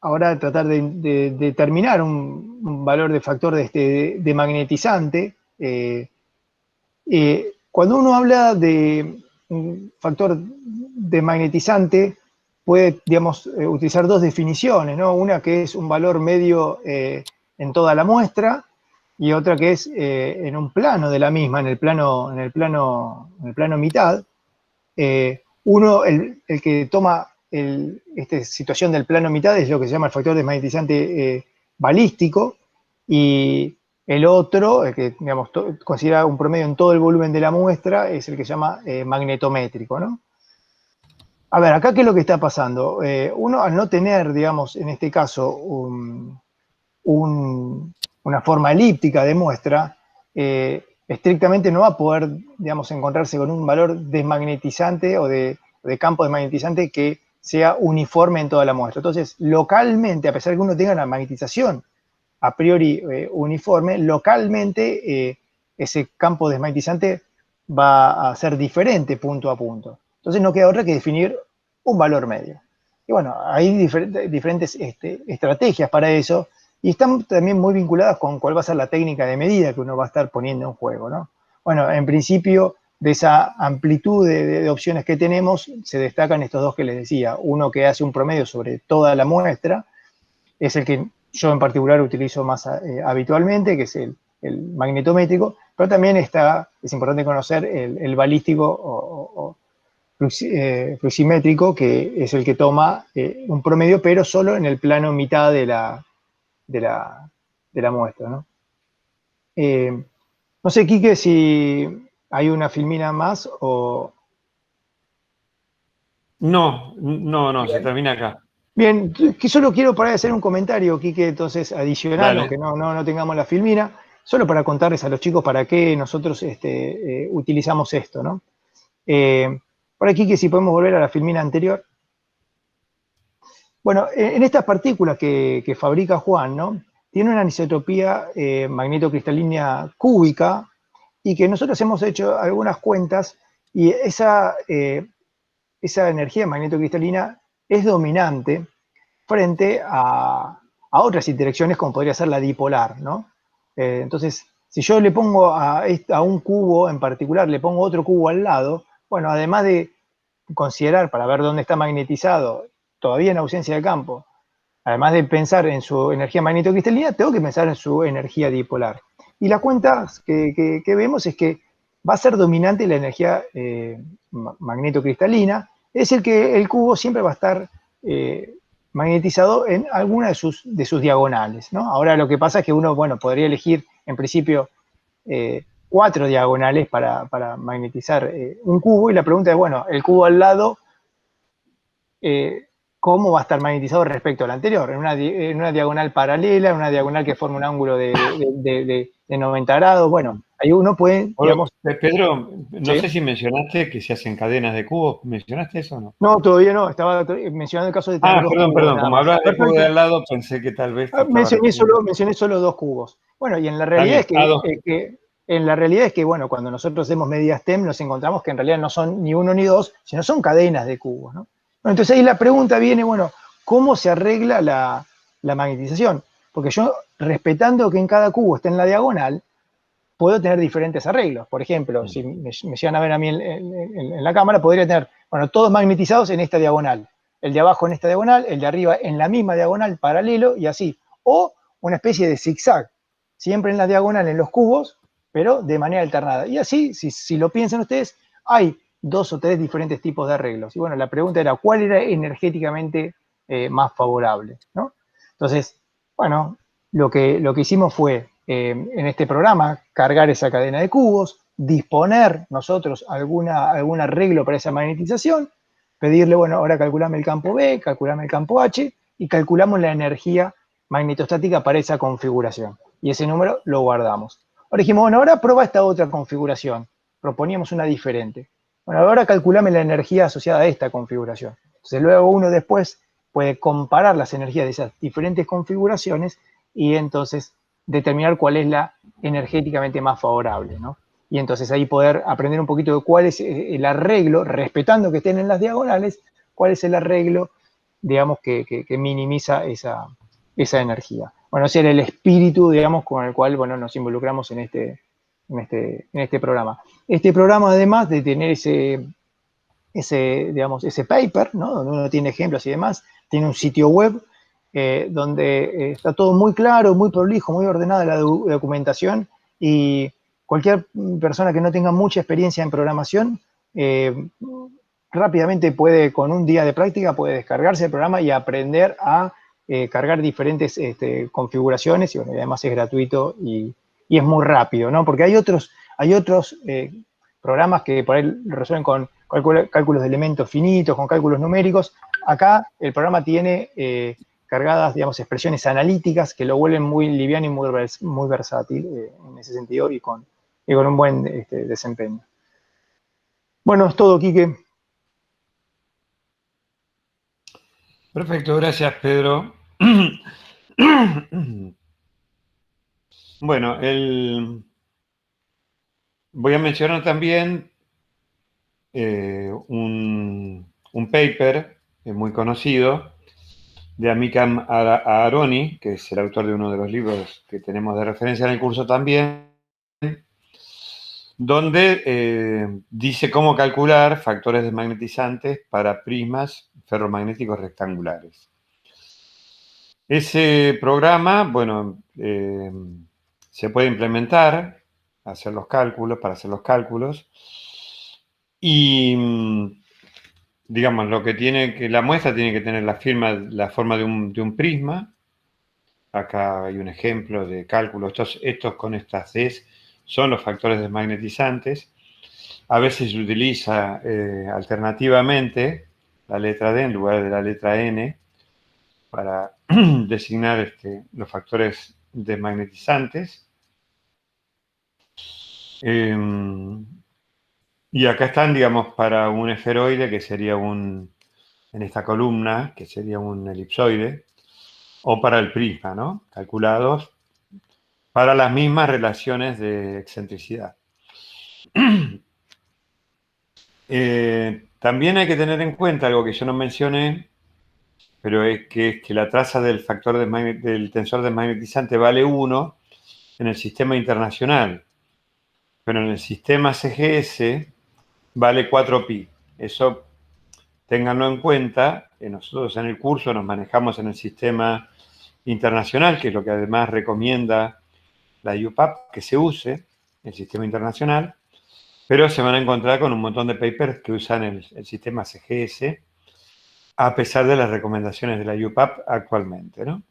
ahora tratar de determinar un valor de factor de magnetizante. Cuando uno habla de un factor de magnetizante, puede, digamos, utilizar dos definiciones, ¿no? Una que es un valor medio en toda la muestra y otra que es en un plano de la misma, en el plano mitad. Uno, el que toma esta situación del plano mitad es lo que se llama el factor desmagnetizante balístico, y el otro, el que, digamos, considera un promedio en todo el volumen de la muestra, es el que se llama magnetométrico, ¿no? A ver, acá qué es lo que está pasando. Uno al no tener, digamos, en este caso, una forma elíptica de muestra, estrictamente no va a poder, digamos, encontrarse con un valor desmagnetizante o de campo desmagnetizante que sea uniforme en toda la muestra. Entonces, localmente, a pesar de que uno tenga una magnetización a priori uniforme, localmente ese campo desmagnetizante va a ser diferente punto a punto. Entonces no queda otra que definir un valor medio. Y bueno, hay diferentes estrategias para eso, y están también muy vinculadas con cuál va a ser la técnica de medida que uno va a estar poniendo en juego, ¿no? Bueno, en principio, de esa amplitud de opciones que tenemos, se destacan estos dos que les decía. Uno que hace un promedio sobre toda la muestra, es el que yo en particular utilizo más habitualmente, que es el magnetométrico, pero también es importante conocer el balístico o fluximétrico, que es el que toma un promedio, pero solo en el plano mitad de la muestra, ¿no? No sé, Quique, si hay una filmina más o... No, se termina acá. Bien, que solo quiero para hacer un comentario, Quique, entonces adicional, Dale. aunque no tengamos la filmina, solo para contarles a los chicos para qué nosotros utilizamos esto, ¿no? Por aquí, Quique, si podemos volver a la filmina anterior. Bueno, en estas partículas que fabrica Juan, ¿no? Tiene una anisotropía magnetocristalina cúbica, y que nosotros hemos hecho algunas cuentas, y esa energía magnetocristalina es dominante frente a otras interacciones, como podría ser la dipolar, ¿no? Entonces, si yo le pongo a un cubo en particular, le pongo otro cubo al lado, bueno, además de considerar para ver dónde está magnetizado, todavía en ausencia de campo, además de pensar en su energía magnetocristalina, tengo que pensar en su energía dipolar. Y la cuenta que vemos es que va a ser dominante la energía magnetocristalina, es decir, que el cubo siempre va a estar magnetizado en alguna de sus diagonales, ¿no? Ahora lo que pasa es que uno, bueno, podría elegir en principio 4 diagonales para magnetizar un cubo, y la pregunta es, bueno, el cubo al lado, ¿cómo va a estar magnetizado respecto al anterior? En una diagonal paralela, en una diagonal que forma un ángulo de 90 grados, bueno, ahí uno puede, digamos... Pedro, no ¿sí? sé si mencionaste que se hacen cadenas de cubos. ¿Mencionaste eso o no? No, todavía no, estaba mencionando el caso de tener 2 perdón, cubos. como Nada hablabas más. de cubo de al lado, pensé que tal vez te estaba refiriendo. Mencioné solo 2 cubos. Bueno, y en la realidad es que, bueno, cuando nosotros hacemos medidas TEM, nos encontramos que en realidad no son ni 1 ni 2, sino son cadenas de cubos, ¿no? Bueno, entonces ahí la pregunta viene, bueno, ¿cómo se arregla la magnetización? Porque yo, respetando que en cada cubo esté en la diagonal, puedo tener diferentes arreglos. Por ejemplo, si me llegan a ver a mí en la cámara, podría tener, bueno, todos magnetizados en esta diagonal. El de abajo en esta diagonal, el de arriba en la misma diagonal, paralelo, y así. O una especie de zigzag, siempre en la diagonal en los cubos, pero de manera alternada. Y así, si lo piensan ustedes, hay 2 o 3 diferentes tipos de arreglos. Y bueno, la pregunta era, ¿cuál era energéticamente más favorable, ¿no? Entonces, bueno, lo que hicimos fue, en este programa, cargar esa cadena de cubos, disponer nosotros algún arreglo para esa magnetización, pedirle, bueno, ahora calculame el campo B, calculame el campo H, y calculamos la energía magnetostática para esa configuración. Y ese número lo guardamos. Ahora dijimos, bueno, ahora prueba esta otra configuración. Proponíamos una diferente. Bueno, ahora calculame la energía asociada a esta configuración. Entonces luego uno después puede comparar las energías de esas diferentes configuraciones y entonces determinar cuál es la energéticamente más favorable, ¿no? Y entonces ahí poder aprender un poquito de cuál es el arreglo, respetando que estén en las diagonales, cuál es el arreglo, digamos, que minimiza esa energía. Bueno, ese era el espíritu, digamos, con el cual, bueno, nos involucramos en este programa. Este programa, además de tener ese paper, ¿no? Donde uno tiene ejemplos y demás, tiene un sitio web donde está todo muy claro, muy prolijo, muy ordenada la documentación, y cualquier persona que no tenga mucha experiencia en programación rápidamente puede, con un día de práctica, puede descargarse el programa y aprender a cargar diferentes configuraciones, y bueno, además es gratuito y es muy rápido, ¿no? Porque hay otros programas que por ahí lo resuelven con cálculos de elementos finitos, con cálculos numéricos. Acá el programa tiene cargadas, digamos, expresiones analíticas que lo vuelven muy liviano y muy versátil en ese sentido y con un buen desempeño. Bueno, es todo, Quique. Perfecto, gracias, Pedro. Bueno, voy a mencionar también un paper muy conocido de Amikam Aharoni, que es el autor de uno de los libros que tenemos de referencia en el curso también, donde dice cómo calcular factores desmagnetizantes para prismas ferromagnéticos rectangulares. Ese programa, bueno, se puede implementar, para hacer los cálculos, y digamos, la muestra tiene que tener la forma de un prisma. Acá hay un ejemplo de cálculo. Estos con estas Ds son los factores desmagnetizantes. A veces se utiliza alternativamente la letra D en lugar de la letra N para designar los factores desmagnetizantes. Y acá están, digamos, para un esferoide, que sería en esta columna, que sería un elipsoide, o para el prisma, ¿no? Calculados para las mismas relaciones de excentricidad. También hay que tener en cuenta algo que yo no mencioné, pero es que la traza del del tensor desmagnetizante vale 1 en el sistema internacional, pero en el sistema CGS vale 4pi. Eso ténganlo en cuenta. Nosotros en el curso nos manejamos en el sistema internacional, que es lo que además recomienda la IUPAP que se use, el sistema internacional, pero se van a encontrar con un montón de papers que usan el sistema CGS, a pesar de las recomendaciones de la IUPAP actualmente, ¿no?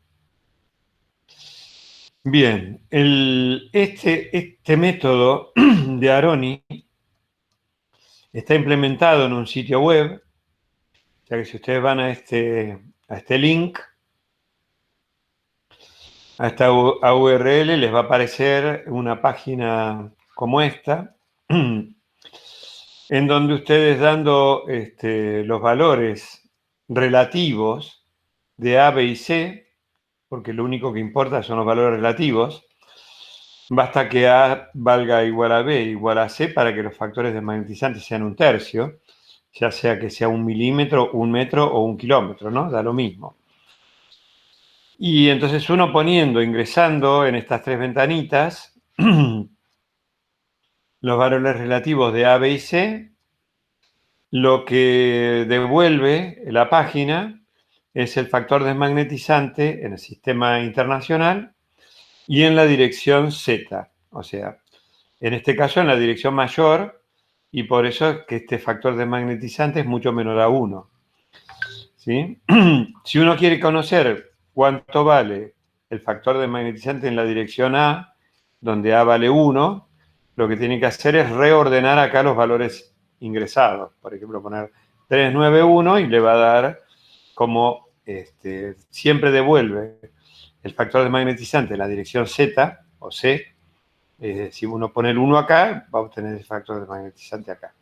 Bien, este método de Aharoni está implementado en un sitio web, o sea que si ustedes van a este link, a esta URL, les va a aparecer una página como esta, en donde ustedes dando los valores relativos de A, B y C, porque lo único que importa son los valores relativos, basta que A valga igual a B igual a C para que los factores desmagnetizantes sean 1/3, ya sea que sea 1 milímetro, 1 metro o 1 kilómetro, ¿no? Da lo mismo. Y entonces uno ingresando en estas tres ventanitas, los valores relativos de A, B y C, lo que devuelve la página es el factor desmagnetizante en el sistema internacional y en la dirección Z, o sea, en este caso en la dirección mayor, y por eso es que este factor desmagnetizante es mucho menor a 1. ¿Sí? Si uno quiere conocer cuánto vale el factor desmagnetizante en la dirección A, donde A vale 1, lo que tiene que hacer es reordenar acá los valores ingresados. Por ejemplo, poner 391 y le va a dar como siempre devuelve el factor desmagnetizante en la dirección Z o C. Si uno pone el 1 acá, va a obtener el factor desmagnetizante acá.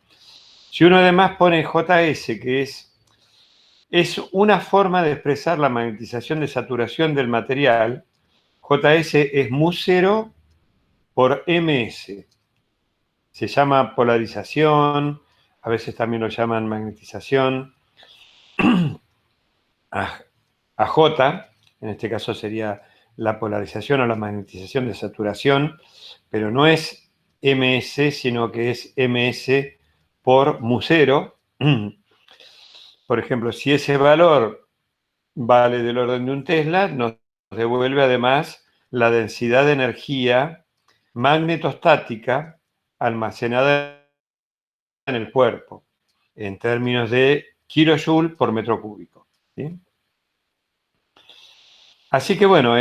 Si uno además pone JS, que es una forma de expresar la magnetización de saturación del material, JS es mu0 por ms. Se llama polarización, a veces también lo llaman magnetización. A J, en este caso sería la polarización o la magnetización de saturación, pero no es ms, sino que es ms por mu0. Por ejemplo, si ese valor vale del orden de un Tesla, nos devuelve además la densidad de energía magnetostática almacenada en el cuerpo, en términos de kilojoule por metro cúbico. ¿Sí? Así que bueno,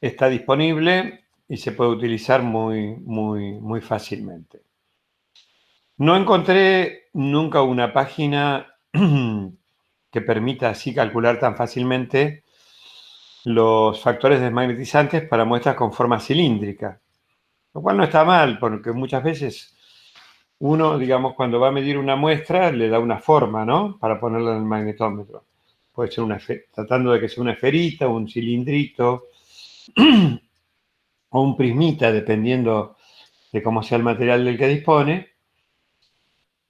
está disponible y se puede utilizar muy fácilmente. No encontré nunca una página que permita así calcular tan fácilmente los factores desmagnetizantes para muestras con forma cilíndrica, lo cual no está mal, porque muchas veces uno, digamos, cuando va a medir una muestra, le da una forma, ¿no? Para ponerla en el magnetómetro. Puede ser tratando de que sea una esferita, un cilindrito, o un prismita, dependiendo de cómo sea el material del que dispone.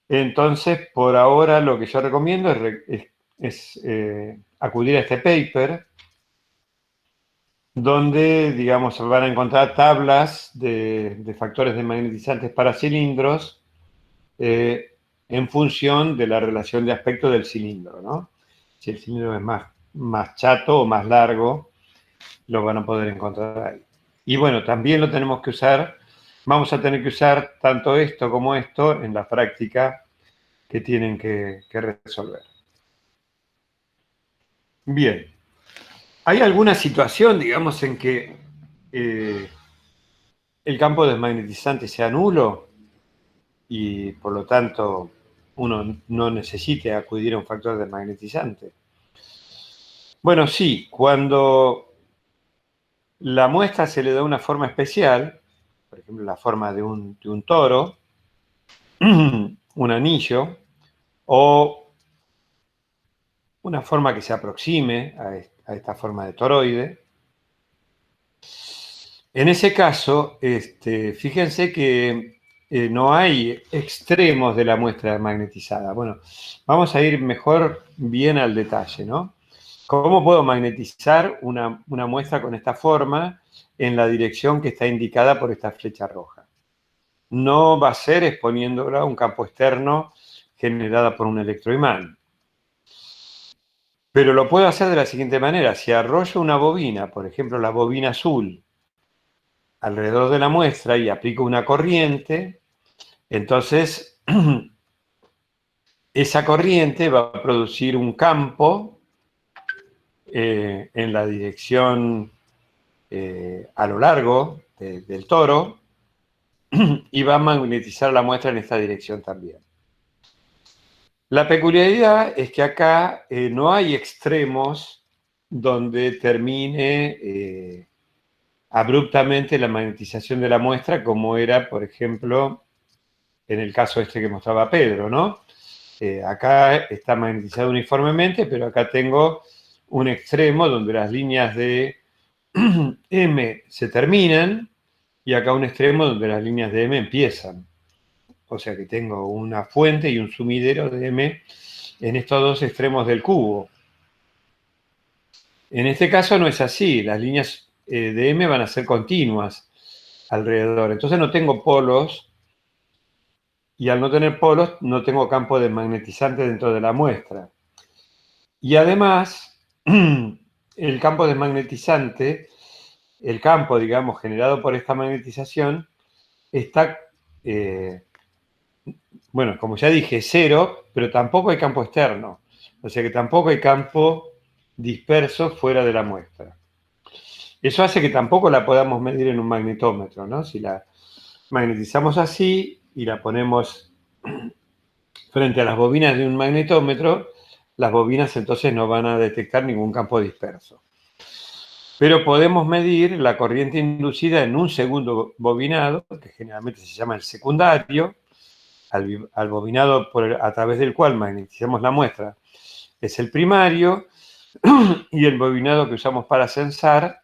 Entonces, por ahora, lo que yo recomiendo es acudir a este paper, donde, digamos, van a encontrar tablas de factores desmagnetizantes para cilindros en función de la relación de aspecto del cilindro, ¿no? Si el cilindro es más chato o más largo, lo van a poder encontrar ahí. Y bueno, también lo tenemos que usar, vamos a tener que usar tanto esto como esto en la práctica que tienen que resolver. Bien. ¿Hay alguna situación, digamos, en que el campo desmagnetizante sea nulo y por lo tanto uno no necesite acudir a un factor desmagnetizante? Bueno, sí, cuando la muestra se le da una forma especial, por ejemplo, la forma de un toro, un anillo, o una forma que se aproxime a esta forma de toroide. En ese caso, fíjense que no hay extremos de la muestra magnetizada. Bueno, vamos a ir mejor bien al detalle, ¿no? ¿Cómo puedo magnetizar una muestra con esta forma en la dirección que está indicada por esta flecha roja? No va a ser exponiéndola a un campo externo generada por un electroimán. Pero lo puedo hacer de la siguiente manera. Si arrollo una bobina, por ejemplo la bobina azul, alrededor de la muestra y aplico una corriente, entonces esa corriente va a producir un campo en la dirección a lo largo del toro y va a magnetizar la muestra en esta dirección también. La peculiaridad es que acá no hay extremos donde termine abruptamente la magnetización de la muestra, como era, por ejemplo, en el caso este que mostraba Pedro, ¿no? Acá está magnetizado uniformemente, pero acá tengo un extremo donde las líneas de M se terminan y acá un extremo donde las líneas de M empiezan. O sea que tengo una fuente y un sumidero de M en estos dos extremos del cubo. En este caso no es así, las líneas de M van a ser continuas alrededor. Entonces no tengo polos y al no tener polos no tengo campo desmagnetizante dentro de la muestra. Y además, el campo desmagnetizante, el campo, digamos, generado por esta magnetización, está, bueno, como ya dije, cero, pero tampoco hay campo externo. O sea que tampoco hay campo disperso fuera de la muestra. Eso hace que tampoco la podamos medir en un magnetómetro, ¿no? Si la magnetizamos así y la ponemos frente a las bobinas de un magnetómetro, las bobinas entonces no van a detectar ningún campo disperso. Pero podemos medir la corriente inducida en un segundo bobinado, que generalmente se llama el secundario, al bobinado a través del cual magnetizamos la muestra es el primario, y el bobinado que usamos para censar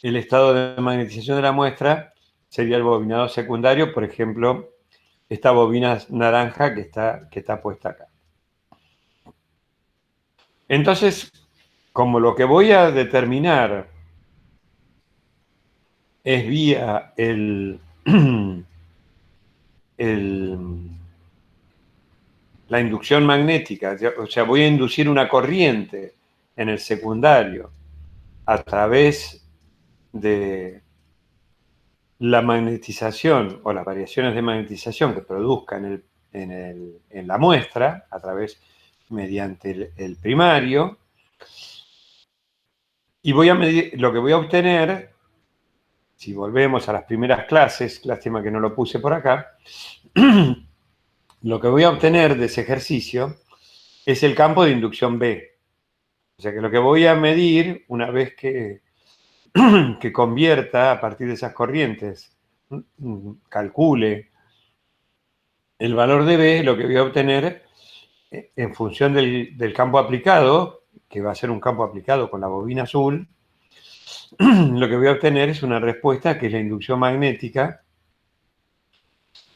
el estado de magnetización de la muestra sería el bobinado secundario, por ejemplo, esta bobina naranja que está puesta acá. Entonces, como lo que voy a determinar es vía la inducción magnética, o sea, voy a inducir una corriente en el secundario a través de la magnetización o las variaciones de magnetización que produzca en la muestra, mediante el primario, y voy a medir, lo que voy a obtener si volvemos a las primeras clases, lástima que no lo puse por acá, lo que voy a obtener de ese ejercicio es el campo de inducción B. O sea que lo que voy a medir, una vez que convierta a partir de esas corrientes, calcule el valor de B, lo que voy a obtener en función del campo aplicado, que va a ser un campo aplicado con la bobina azul, lo que voy a obtener es una respuesta que es la inducción magnética,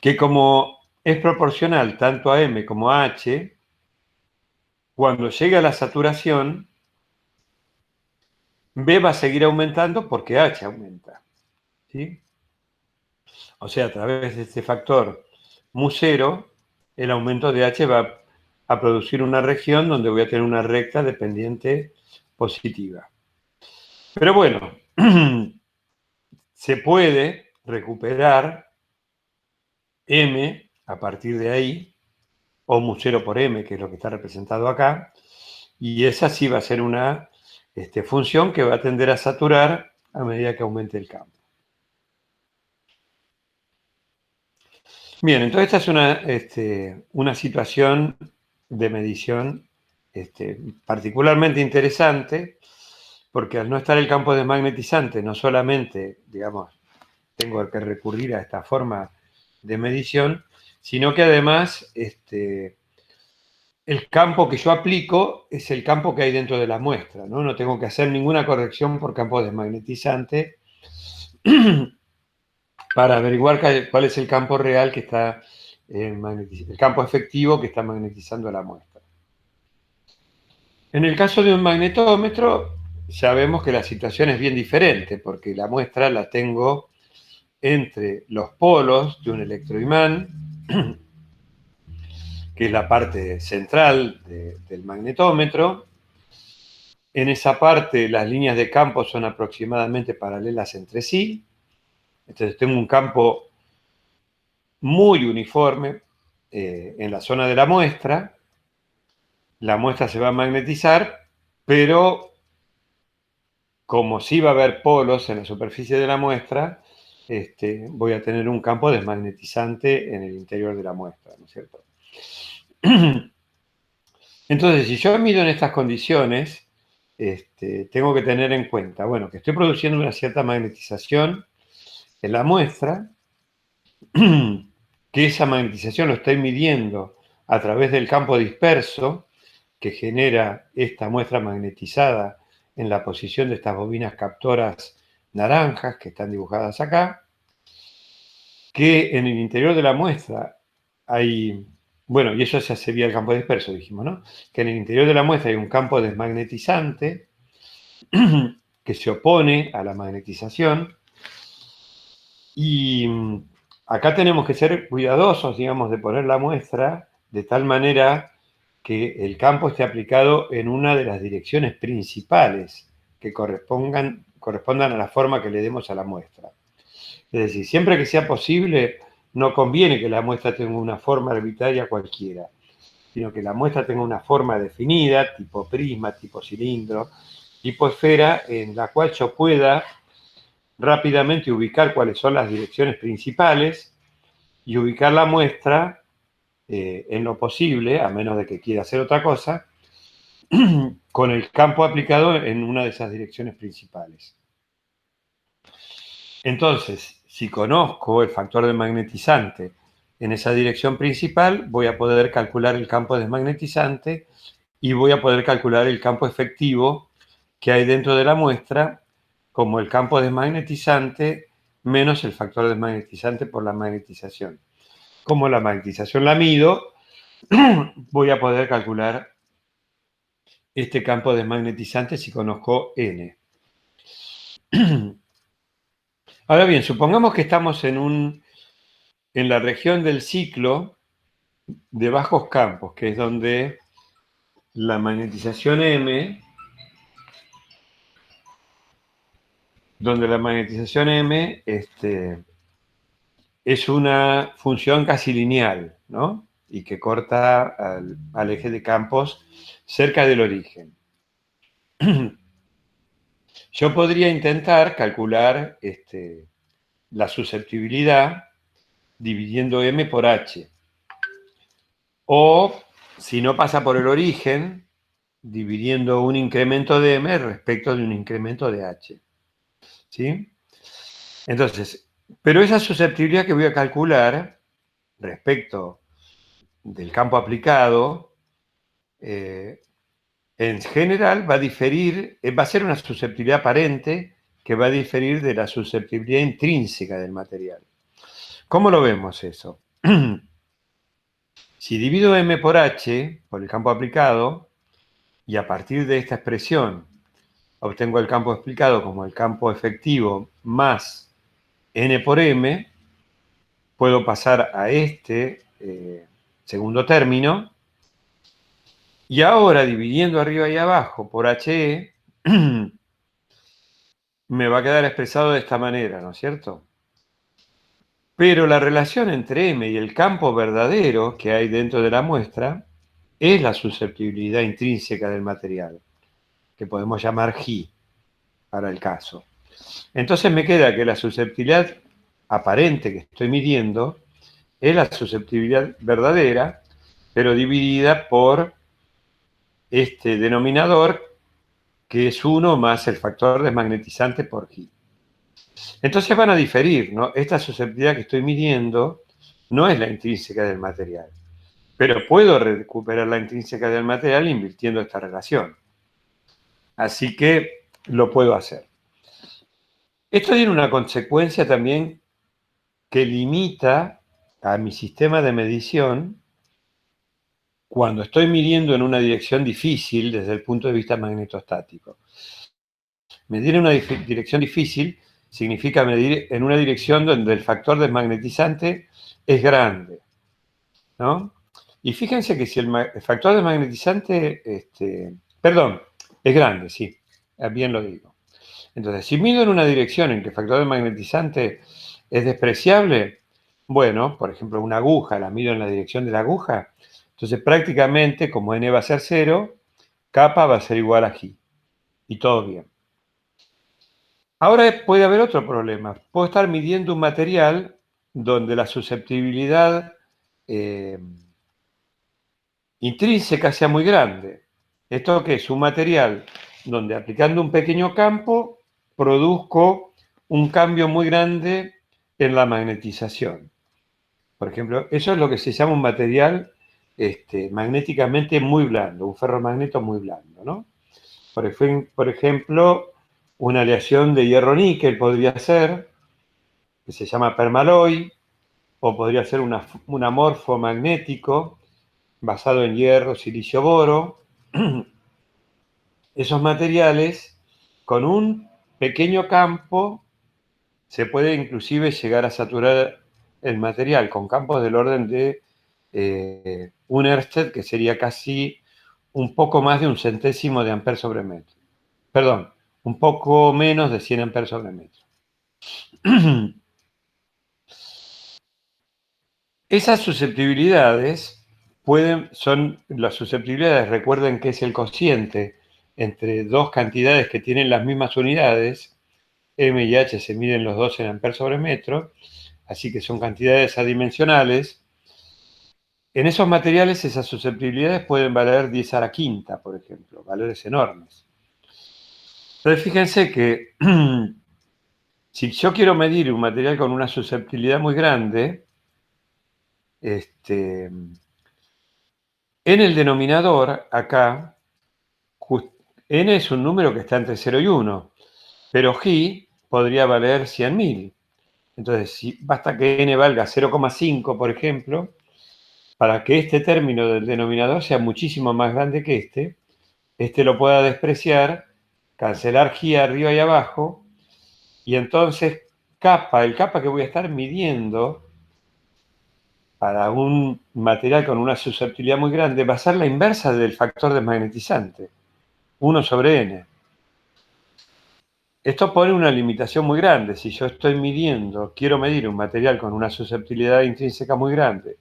que como es proporcional tanto a M como a H, cuando llega a la saturación, B va a seguir aumentando porque H aumenta, ¿sí? O sea, a través de este factor mu0, el aumento de H va a producir una región donde voy a tener una recta dependiente positiva. Pero bueno, se puede recuperar M a partir de ahí, o mu0 por M, que es lo que está representado acá, y esa sí va a ser una función que va a tender a saturar a medida que aumente el campo. Bien, entonces esta es una situación de medición particularmente interesante, porque al no estar el campo desmagnetizante, no solamente, digamos, tengo que recurrir a esta forma de medición, sino que además el campo que yo aplico es el campo que hay dentro de la muestra, ¿no? No tengo que hacer ninguna corrección por campo desmagnetizante para averiguar cuál es el campo real que está el campo efectivo que está magnetizando la muestra. En el caso de un magnetómetro, ya vemos que la situación es bien diferente, porque la muestra la tengo entre los polos de un electroimán, que es la parte central del magnetómetro. En esa parte las líneas de campo son aproximadamente paralelas entre sí. Entonces tengo un campo muy uniforme en la zona de la muestra. La muestra se va a magnetizar, pero como sí va a haber polos en la superficie de la muestra, voy a tener un campo desmagnetizante en el interior de la muestra, ¿no es cierto? Entonces, si yo mido en estas condiciones, tengo que tener en cuenta, bueno, que estoy produciendo una cierta magnetización en la muestra, que esa magnetización lo estoy midiendo a través del campo disperso que genera esta muestra magnetizada en la posición de estas bobinas captoras naranjas que están dibujadas acá, que en el interior de la muestra hay, bueno, y eso ya sería el campo disperso, dijimos, ¿no? Que en el interior de la muestra hay un campo desmagnetizante que se opone a la magnetización, y acá tenemos que ser cuidadosos, digamos, de poner la muestra de tal manera que el campo esté aplicado en una de las direcciones principales que correspondan a la forma que le demos a la muestra. Es decir, siempre que sea posible, no conviene que la muestra tenga una forma arbitraria cualquiera, sino que la muestra tenga una forma definida, tipo prisma, tipo cilindro, tipo esfera, en la cual yo pueda rápidamente ubicar cuáles son las direcciones principales y ubicar la muestra en lo posible, a menos de que quiera hacer otra cosa, con el campo aplicado en una de esas direcciones principales. Entonces, si conozco el factor desmagnetizante en esa dirección principal, voy a poder calcular el campo desmagnetizante y voy a poder calcular el campo efectivo que hay dentro de la muestra como el campo desmagnetizante menos el factor desmagnetizante por la magnetización. Como la magnetización la mido, voy a poder calcular este campo desmagnetizante si conozco N. Ahora bien, supongamos que estamos en la región del ciclo de bajos campos, que es donde la magnetización M, es una función casi lineal, ¿no? Y que corta al eje de campos cerca del origen. yo podría intentar calcular la susceptibilidad dividiendo M por H. O, si no pasa por el origen, dividiendo un incremento de M respecto de un incremento de H. ¿Sí? Entonces, pero esa susceptibilidad que voy a calcular respecto del campo aplicado, en general va a diferir, va a ser una susceptibilidad aparente que va a diferir de la susceptibilidad intrínseca del material. ¿Cómo lo vemos eso? Si divido M por H, por el campo aplicado, y a partir de esta expresión obtengo el campo aplicado como el campo efectivo más N por M, puedo pasar a este segundo término, y ahora dividiendo arriba y abajo por HE, me va a quedar expresado de esta manera, ¿no es cierto? Pero la relación entre M y el campo verdadero que hay dentro de la muestra es la susceptibilidad intrínseca del material, que podemos llamar G para el caso. Entonces me queda que la susceptibilidad aparente que estoy midiendo es la susceptibilidad verdadera, pero dividida por este denominador, que es 1 más el factor desmagnetizante por G. Entonces van a diferir, ¿no? Esta susceptibilidad que estoy midiendo no es la intrínseca del material, pero puedo recuperar la intrínseca del material invirtiendo esta relación. Así que lo puedo hacer. Esto tiene una consecuencia también que limita a mi sistema de medición cuando estoy midiendo en una dirección difícil desde el punto de vista magnetostático. Medir en una dirección difícil significa medir en una dirección donde el factor desmagnetizante es grande, ¿no? Y fíjense que si el factor desmagnetizante, es grande, sí, bien lo digo. Entonces, si mido en una dirección en que el factor desmagnetizante es despreciable, bueno, por ejemplo, una aguja, la mido en la dirección de la aguja, entonces prácticamente, como n va a ser 0, kappa va a ser igual a G. Y todo bien. Ahora puede haber otro problema. Puedo estar midiendo un material donde la susceptibilidad intrínseca sea muy grande. ¿Esto qué es? Un material donde aplicando un pequeño campo produzco un cambio muy grande en la magnetización. Por ejemplo, eso es lo que se llama un material magnéticamente muy blando, un ferromagneto muy blando, ¿no? Por ejemplo, una aleación de hierro-níquel podría ser, que se llama permaloy, o podría ser un amorfo magnético basado en hierro, silicio, boro. Esos materiales, con un pequeño campo, se puede inclusive llegar a saturar el material con campos del orden de un Ørsted, que sería casi un poco más de un centésimo de amper sobre metro. Perdón, un poco menos de 100 amperes sobre metro. Esas susceptibilidades son las susceptibilidades, recuerden que es el cociente entre dos cantidades que tienen las mismas unidades, M y H se miden los dos en amperes sobre metro, así que son cantidades adimensionales. En esos materiales esas susceptibilidades pueden valer 10 a la quinta, por ejemplo, valores enormes. Entonces fíjense que si yo quiero medir un material con una susceptibilidad muy grande, en el denominador, acá, n es un número que está entre 0 y 1, pero G podría valer 100.000. Entonces, basta que n valga 0,5, por ejemplo, para que este término del denominador sea muchísimo más grande que este lo pueda despreciar, cancelar G arriba y abajo, y entonces el kappa que voy a estar midiendo para un material con una susceptibilidad muy grande va a ser la inversa del factor desmagnetizante, 1 sobre n. Esto pone una limitación muy grande. Si yo quiero medir un material con una susceptibilidad intrínseca muy grande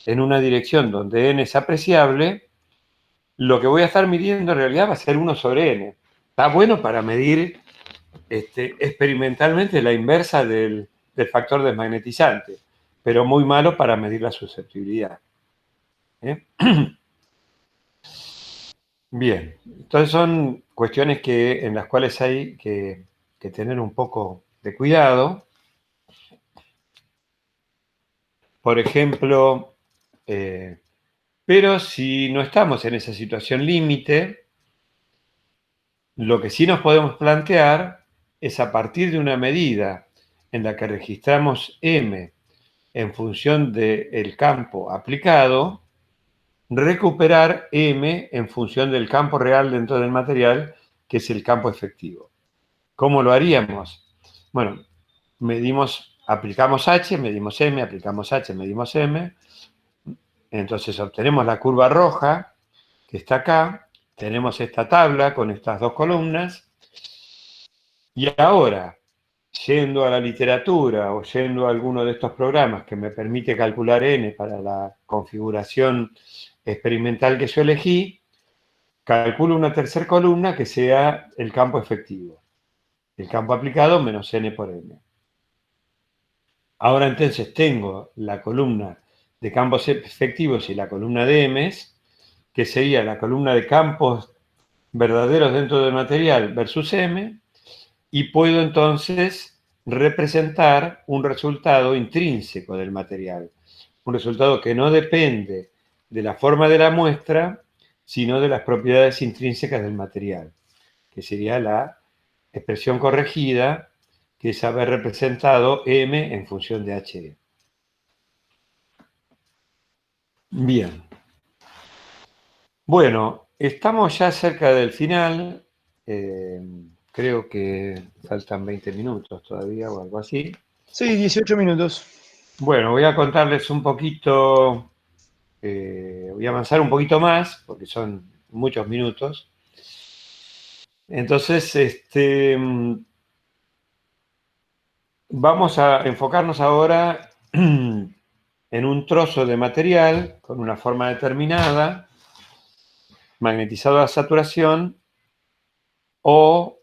en una dirección donde n es apreciable, lo que voy a estar midiendo en realidad va a ser 1 sobre n. Está bueno para medir experimentalmente la inversa del factor desmagnetizante, pero muy malo para medir la susceptibilidad. Bien, entonces son cuestiones en las cuales hay que tener un poco de cuidado. Por ejemplo, pero si no estamos en esa situación límite, lo que sí nos podemos plantear es, a partir de una medida en la que registramos M en función del campo aplicado, recuperar M en función del campo real dentro del material, que es el campo efectivo. ¿Cómo lo haríamos? Bueno, aplicamos H, medimos M, aplicamos H, medimos M. Entonces obtenemos la curva roja, que está acá. Tenemos esta tabla con estas dos columnas. Y ahora, yendo a la literatura o yendo a alguno de estos programas que me permite calcular N para la configuración experimental que yo elegí, calculo una tercera columna que sea el campo efectivo. El campo aplicado menos N por M. Ahora entonces tengo la columna de campos efectivos y la columna de M's, que sería la columna de campos verdaderos dentro del material versus M, y puedo entonces representar un resultado intrínseco del material, un resultado que no depende de la forma de la muestra, sino de las propiedades intrínsecas del material, que sería la expresión corregida, que es haber representado M en función de HE. Bien. Bueno, estamos ya cerca del final. Creo que faltan 20 minutos todavía o algo así. Sí, 18 minutos. Bueno, voy a contarles un poquito, voy a avanzar un poquito más, porque son muchos minutos. Entonces, vamos a enfocarnos ahora en un trozo de material con una forma determinada, magnetizado a saturación, o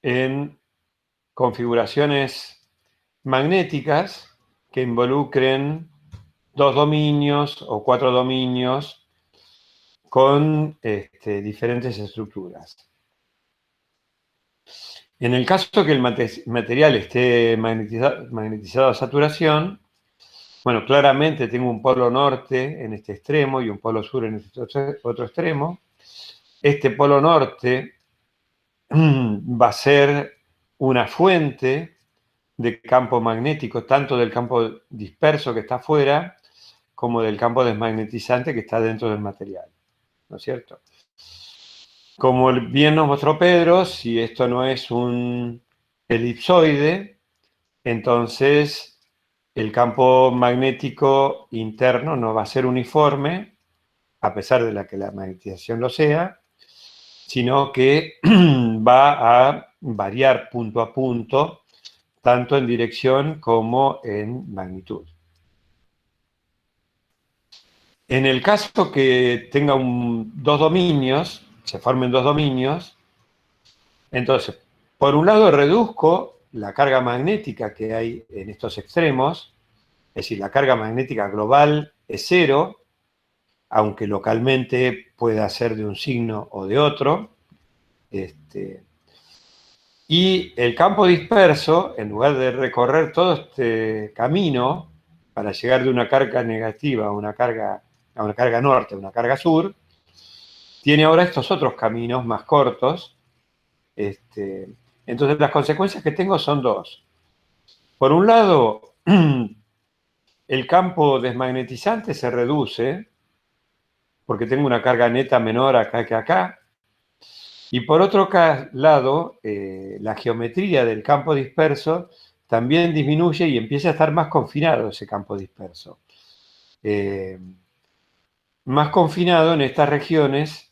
en configuraciones magnéticas que involucren 2 dominios o 4 dominios con diferentes estructuras. En el caso que el material esté magnetizado a saturación, bueno, claramente tengo un polo norte en este extremo y un polo sur en este otro extremo. Este polo norte va a ser una fuente de campo magnético, tanto del campo disperso que está afuera, como del campo desmagnetizante que está dentro del material, ¿no es cierto? Como bien nos mostró Pedro, si esto no es un elipsoide, entonces el campo magnético interno no va a ser uniforme, a pesar de que la magnetización lo sea, sino que va a variar punto a punto, tanto en dirección como en magnitud. En el caso que tenga dos dominios, se formen dos dominios, entonces, por un lado reduzco la carga magnética que hay en estos extremos, es decir, la carga magnética global es 0, aunque localmente pueda ser de un signo o de otro. Y el campo disperso, en lugar de recorrer todo este camino para llegar de una carga negativa a una carga norte, a una carga sur, tiene ahora estos otros caminos más cortos. Entonces las consecuencias que tengo son dos. Por un lado, el campo desmagnetizante se reduce, porque tengo una carga neta menor acá que acá. Y por otro lado, la geometría del campo disperso también disminuye y empieza a estar más confinado ese campo disperso. Más confinado en estas regiones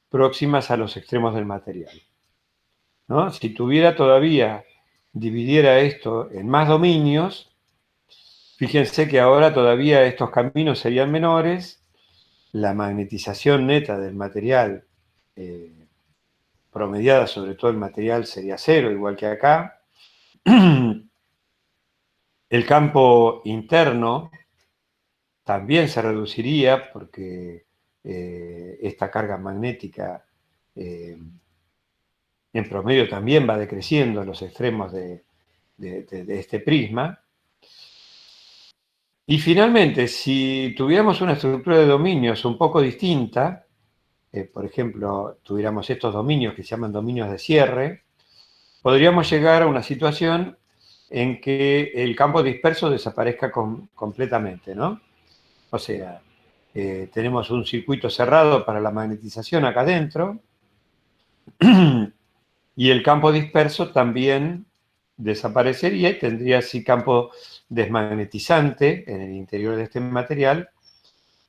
próximas a los extremos del material, ¿no? Si dividiera esto en más dominios, fíjense que ahora todavía estos caminos serían menores, la magnetización neta del material promediada sobre todo el material sería 0, igual que acá. El campo interno también se reduciría porque esta carga magnética en promedio también va decreciendo en los extremos de este prisma. Y finalmente, si tuviéramos una estructura de dominios un poco distinta, por ejemplo, tuviéramos estos dominios que se llaman dominios de cierre, podríamos llegar a una situación en que el campo disperso desaparezca completamente, ¿no? O sea, tenemos un circuito cerrado para la magnetización acá adentro y el campo disperso también desaparecería y tendría así campo desmagnetizante en el interior de este material,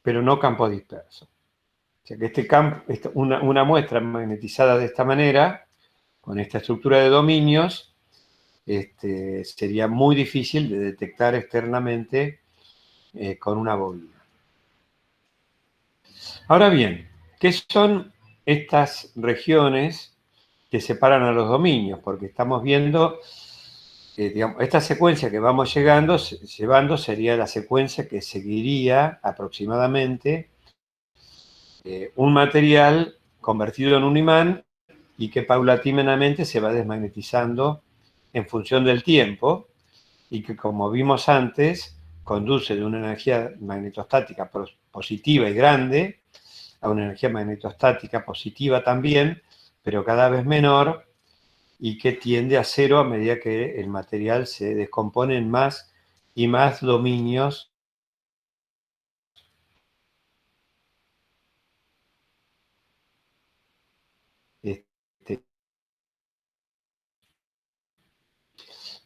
pero no campo disperso. O sea que este campo, una muestra magnetizada de esta manera, con esta estructura de dominios, sería muy difícil de detectar externamente con una bobina. Ahora bien, ¿qué son estas regiones que separan a los dominios? Porque estamos viendo, digamos, esta secuencia que vamos llevando sería la secuencia que seguiría aproximadamente un material convertido en un imán y que paulatinamente se va desmagnetizando en función del tiempo y que, como vimos antes, conduce de una energía magnetostática positiva y grande a una energía magnetostática positiva también, pero cada vez menor, y que tiende a 0 a medida que el material se descompone en más y más dominios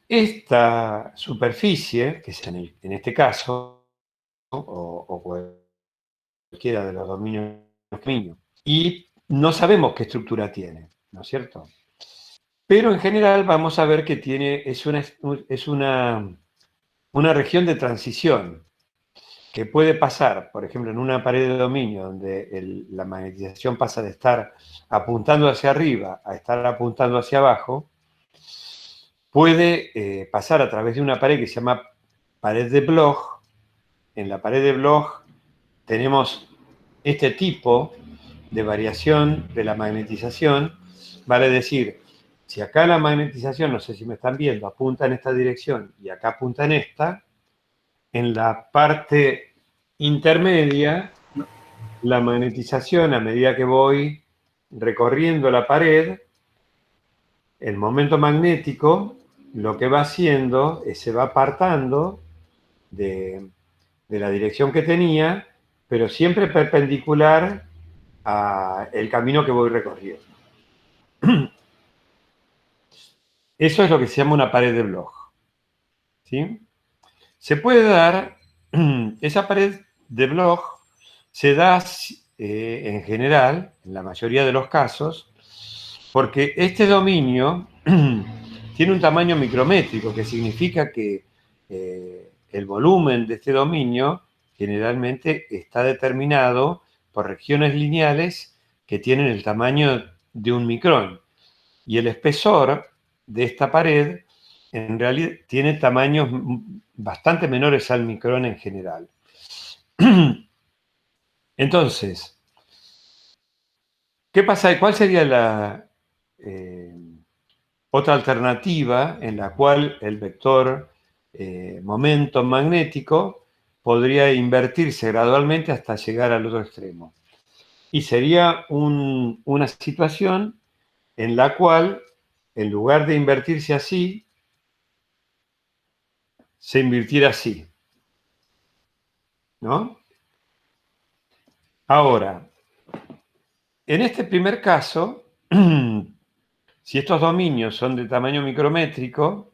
esta superficie, que es en este caso, o cualquiera de los dominios, y no sabemos qué estructura tiene, ¿no es cierto? Pero en general vamos a ver que es una región de transición que puede pasar, por ejemplo, en una pared de dominio donde la magnetización pasa de estar apuntando hacia arriba a estar apuntando hacia abajo, puede pasar a través de una pared que se llama pared de Bloch. En la pared de Bloch tenemos este tipo de variación de la magnetización, vale decir, si acá la magnetización, no sé si me están viendo, apunta en esta dirección y acá apunta en esta, en la parte intermedia, la magnetización, a medida que voy recorriendo la pared, el momento magnético lo que va haciendo es se va apartando de la dirección que tenía, pero siempre perpendicular al camino que voy recorriendo. Eso es lo que se llama una pared de Bloch. ¿Sí? Se puede dar, esa pared de Bloch se da en general, en la mayoría de los casos, porque este dominio tiene un tamaño micrométrico, que significa que el volumen de este dominio generalmente está determinado por regiones lineales que tienen el tamaño de un micrón. Y el espesor de esta pared en realidad tiene tamaños bastante menores al micrón en general. Entonces, ¿qué pasa? ¿Cuál sería la otra alternativa en la cual el vector momento magnético podría invertirse gradualmente hasta llegar al otro extremo? Y sería una situación en la cual, en lugar de invertirse así, se invirtiera así, ¿no? Ahora, en este primer caso, si estos dominios son de tamaño micrométrico,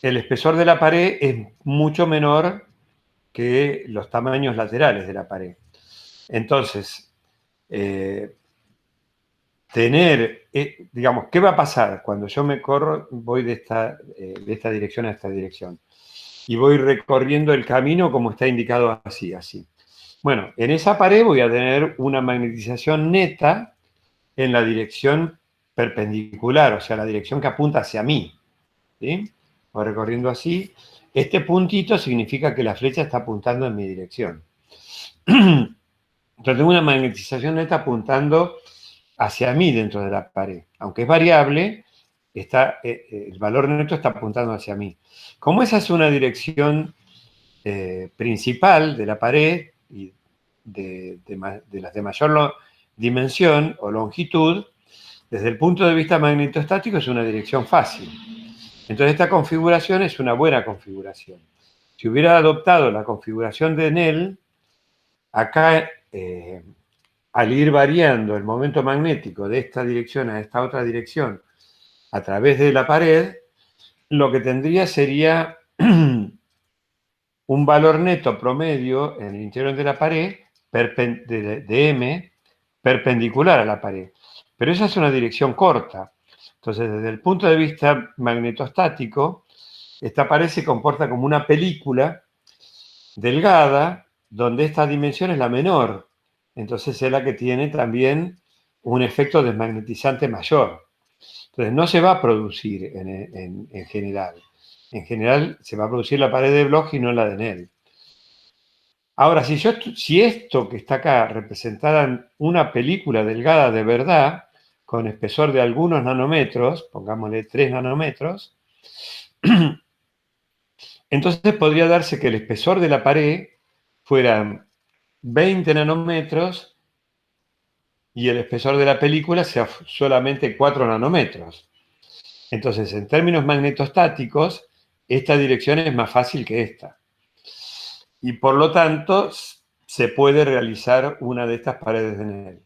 el espesor de la pared es mucho menor que los tamaños laterales de la pared. Entonces, digamos, ¿qué va a pasar cuando yo voy de esta dirección a esta dirección? Y voy recorriendo el camino como está indicado así. Bueno, en esa pared voy a tener una magnetización neta en la dirección perpendicular, o sea, la dirección que apunta hacia mí. ¿Sí? Voy recorriendo así. Este puntito significa que la flecha está apuntando en mi dirección. Entonces tengo una magnetización neta apuntando hacia mí dentro de la pared. Aunque es variable, el valor neto está apuntando hacia mí. Como esa es una dirección principal de la pared y de las de mayor dimensión o longitud, desde el punto de vista magnetostático es una dirección fácil. Entonces esta configuración es una buena configuración. Si hubiera adoptado la configuración de Snell, acá al ir variando el momento magnético de esta dirección a esta otra dirección a través de la pared, lo que tendría sería un valor neto promedio en el interior de la pared de M perpendicular a la pared. Pero esa es una dirección corta. Entonces, desde el punto de vista magnetostático, esta pared se comporta como una película delgada, donde esta dimensión es la menor. Entonces es la que tiene también un efecto desmagnetizante mayor. Entonces no se va a producir en general. En general se va a producir la pared de Bloch y no la de Snell. Ahora, si esto que está acá representara una película delgada de verdad, con espesor de algunos nanómetros, pongámosle 3 nanómetros, entonces podría darse que el espesor de la pared fuera 20 nanómetros y el espesor de la película sea solamente 4 nanómetros. Entonces, en términos magnetostáticos, esta dirección es más fácil que esta. Y por lo tanto, se puede realizar una de estas paredes de Snell.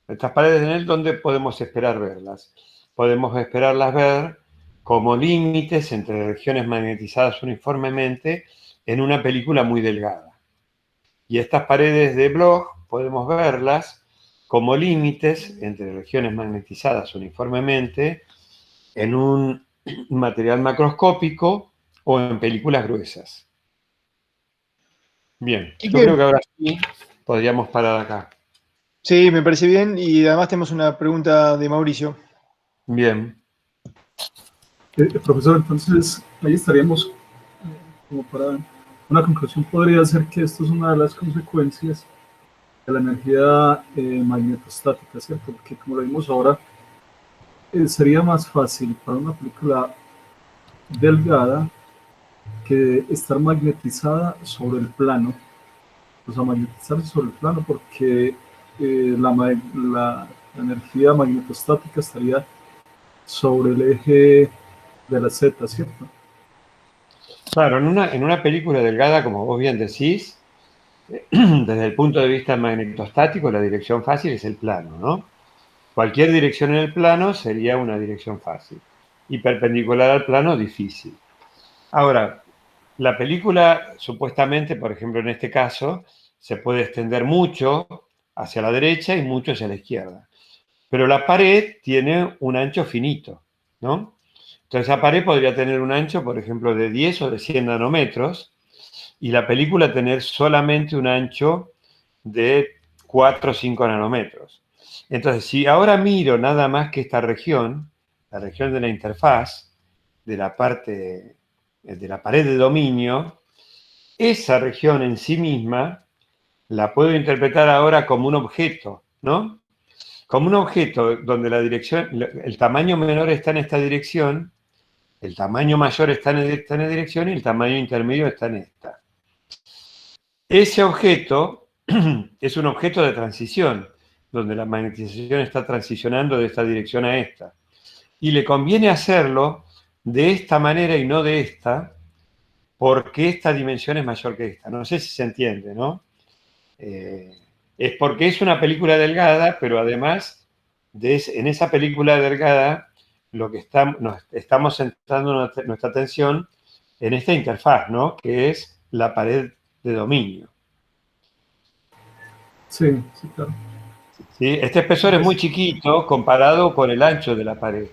Estas paredes de Snell, ¿dónde podemos esperar verlas? Podemos esperarlas ver como límites entre regiones magnetizadas uniformemente en una película muy delgada. Y estas paredes de Bloch podemos verlas como límites entre regiones magnetizadas uniformemente en un material macroscópico o en películas gruesas. Bien, yo creo que ahora sí podríamos parar acá. Sí, me parece bien. Y además tenemos una pregunta de Mauricio. Bien. Profesor, entonces ahí estaríamos como para una conclusión. Podría ser que esto es una de las consecuencias de la energía magnetostática, ¿cierto? Porque como lo vimos ahora, sería más fácil para una película delgada que estar magnetizada sobre el plano, o sea, magnetizarse sobre el plano porque la energía magnetostática estaría sobre el eje de la Z, ¿cierto? Claro, en una película delgada, como vos bien decís, desde el punto de vista magnetostático, la dirección fácil es el plano, ¿no? Cualquier dirección en el plano sería una dirección fácil. Y perpendicular al plano, difícil. Ahora, la película, supuestamente, por ejemplo, en este caso, se puede extender mucho hacia la derecha y mucho hacia la izquierda. Pero la pared tiene un ancho finito, ¿no? Entonces, esa pared podría tener un ancho, por ejemplo, de 10 o de 100 nanómetros, y la película tener solamente un ancho de 4 o 5 nanómetros. Entonces, si ahora miro nada más que esta región, la región de la interfaz, de la parte de la pared de dominio, esa región en sí misma la puedo interpretar ahora como un objeto, ¿no? Como un objeto donde la dirección, el tamaño menor está en esta dirección, el tamaño mayor está en esta dirección y el tamaño intermedio está en esta. Ese objeto es un objeto de transición, donde la magnetización está transicionando de esta dirección a esta. Y le conviene hacerlo de esta manera y no de esta, porque esta dimensión es mayor que esta. No sé si se entiende, ¿no? Es porque es una película delgada, pero además, en esa película delgada, lo que estamos centrando nuestra atención en esta interfaz, ¿no? Que es la pared de dominio. Sí, sí, claro. ¿Sí? Este espesor es muy chiquito comparado con el ancho de la pared.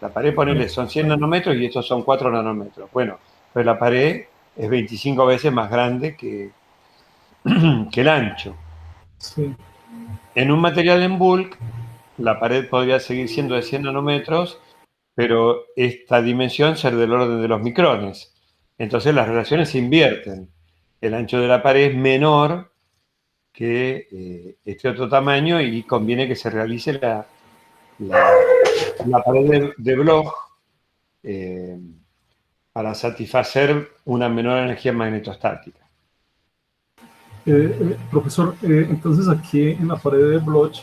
La pared, ponele, son 100 nanómetros y estos son 4 nanómetros. Bueno, pues la pared es 25 veces más grande que el ancho. Sí. En un material en bulk, la pared podría seguir siendo de 100 nanómetros, pero esta dimensión ser del orden de los micrones. Entonces las relaciones se invierten. El ancho de la pared es menor que este otro tamaño y conviene que se realice la pared de Bloch para satisfacer una menor energía magnetostática. Profesor, entonces aquí en la pared de Bloch,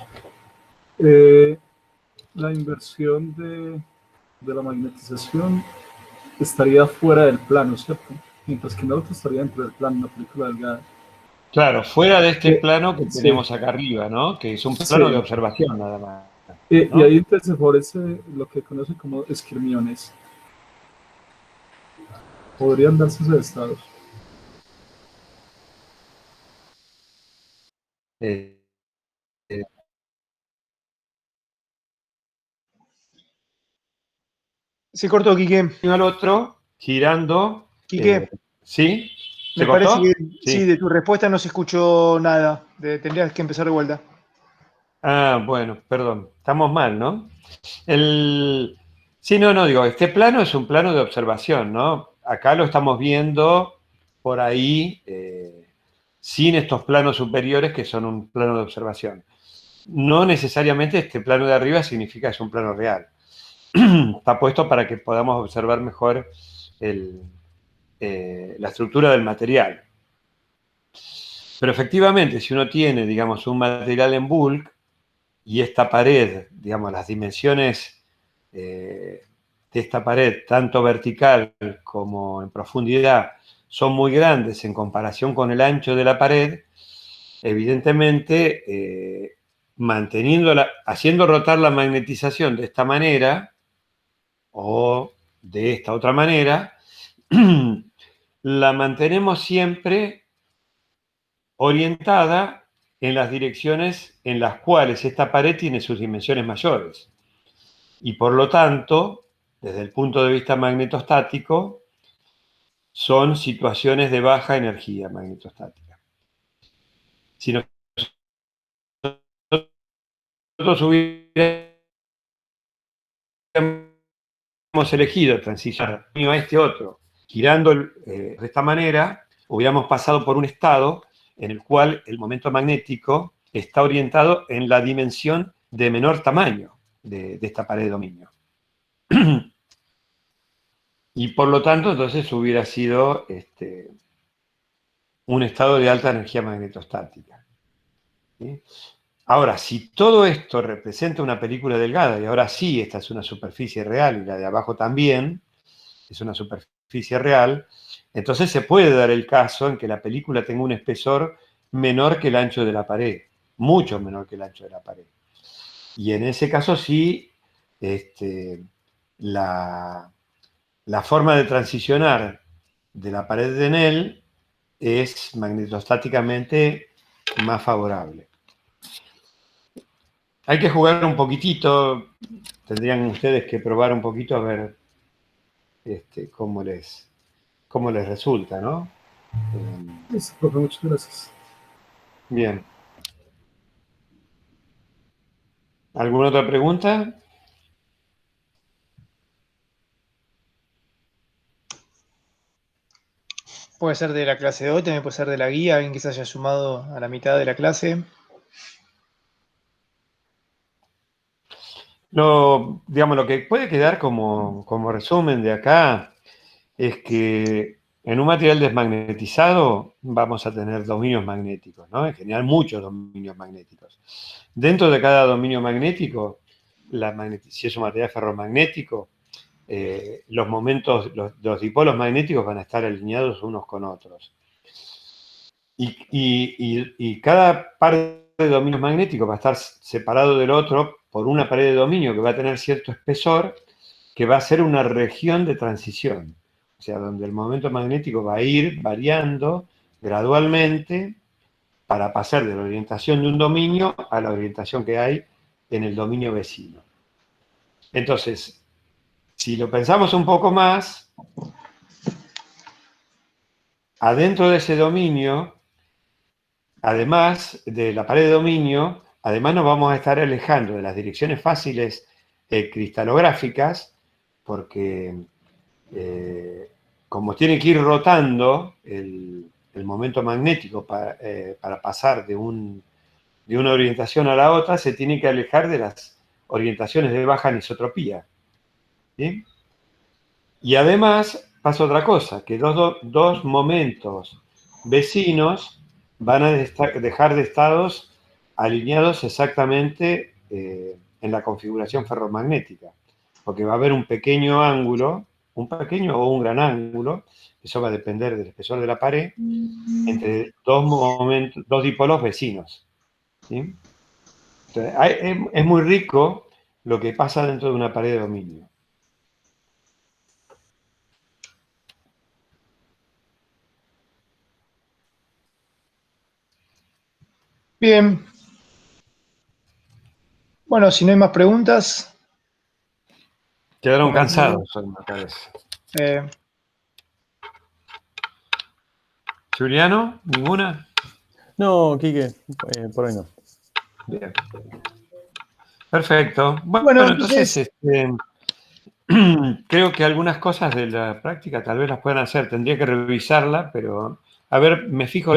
la inversión de la magnetización estaría fuera del plano, ¿cierto? Mientras que en el otro estaría dentro del plano, la película delgada. Claro, fuera de este plano que Sí. tenemos acá arriba, ¿no? Que es un plano Sí. de observación nada más. Y ahí entonces se favorece lo que conoce como esquirmiones. Podrían darse esos estados. Se cortó, Quique. Al otro, girando. Quique, ¿Sí? ¿Se me parece cortó? que sí, de tu respuesta no se escuchó nada. Tendrías que empezar de vuelta. Ah, bueno, perdón. Estamos mal, ¿no? Sí, no, digo, este plano es un plano de observación, ¿no? Acá lo estamos viendo por ahí, sin estos planos superiores que son un plano de observación. No necesariamente este plano de arriba significa que es un plano real. Está puesto para que podamos observar mejor la estructura del material. Pero efectivamente, si uno tiene, digamos, un material en bulk y esta pared, digamos, las dimensiones de esta pared, tanto vertical como en profundidad, son muy grandes en comparación con el ancho de la pared, evidentemente, haciendo rotar la magnetización de esta manera o de esta otra manera, la mantenemos siempre orientada en las direcciones en las cuales esta pared tiene sus dimensiones mayores. Y por lo tanto, desde el punto de vista magnetostático, son situaciones de baja energía magnetostática. Si nosotros hubiéramos elegido transicionar a este otro, girando de esta manera, hubiéramos pasado por un estado en el cual el momento magnético está orientado en la dimensión de menor tamaño de esta pared de dominio. Y por lo tanto, entonces hubiera sido un estado de alta energía magnetostática. ¿Sí? Ahora, si todo esto representa una película delgada, y ahora sí, esta es una superficie real y la de abajo también es una superficie real, entonces se puede dar el caso en que la película tenga un espesor menor que el ancho de la pared, mucho menor que el ancho de la pared. Y en ese caso sí, la forma de transicionar de la pared de Snell es magnetostáticamente más favorable. Hay que jugar un poquitito, tendrían ustedes que probar un poquito a ver cómo les resulta, ¿no? Listo, profe, muchas gracias. Bien. ¿Alguna otra pregunta? Puede ser de la clase de hoy, también puede ser de la guía, alguien que se haya sumado a la mitad de la clase. Digamos, lo que puede quedar como resumen de acá es que en un material desmagnetizado vamos a tener dominios magnéticos, ¿no? En general, muchos dominios magnéticos. Dentro de cada dominio magnético, si es un material ferromagnético, los momentos, los dipolos magnéticos van a estar alineados unos con otros. Y cada par de dominios magnéticos va a estar separado del otro por una pared de dominio que va a tener cierto espesor, que va a ser una región de transición. O sea, donde el momento magnético va a ir variando gradualmente para pasar de la orientación de un dominio a la orientación que hay en el dominio vecino. Entonces, si lo pensamos un poco más, adentro de ese dominio, además de la pared de dominio, además nos vamos a estar alejando de las direcciones fáciles cristalográficas, porque como tiene que ir rotando el momento magnético para pasar de una orientación a la otra, se tiene que alejar de las orientaciones de baja anisotropía. ¿Sí? Y además pasa otra cosa, que dos momentos vecinos van a dejar de estados alineados exactamente en la configuración ferromagnética, porque va a haber un pequeño ángulo, un pequeño o un gran ángulo, eso va a depender del espesor de la pared, entre dos dipolos vecinos. ¿Sí? Entonces, es muy rico lo que pasa dentro de una pared de dominio. Bien. Bueno, si no hay más preguntas. Quedaron cansados, me parece. ¿Juliano? ¿Ninguna? No, Quique, por ahí no. Bien. Perfecto. Bueno, entonces creo que algunas cosas de la práctica tal vez las puedan hacer. Tendría que revisarla, pero a ver, me fijo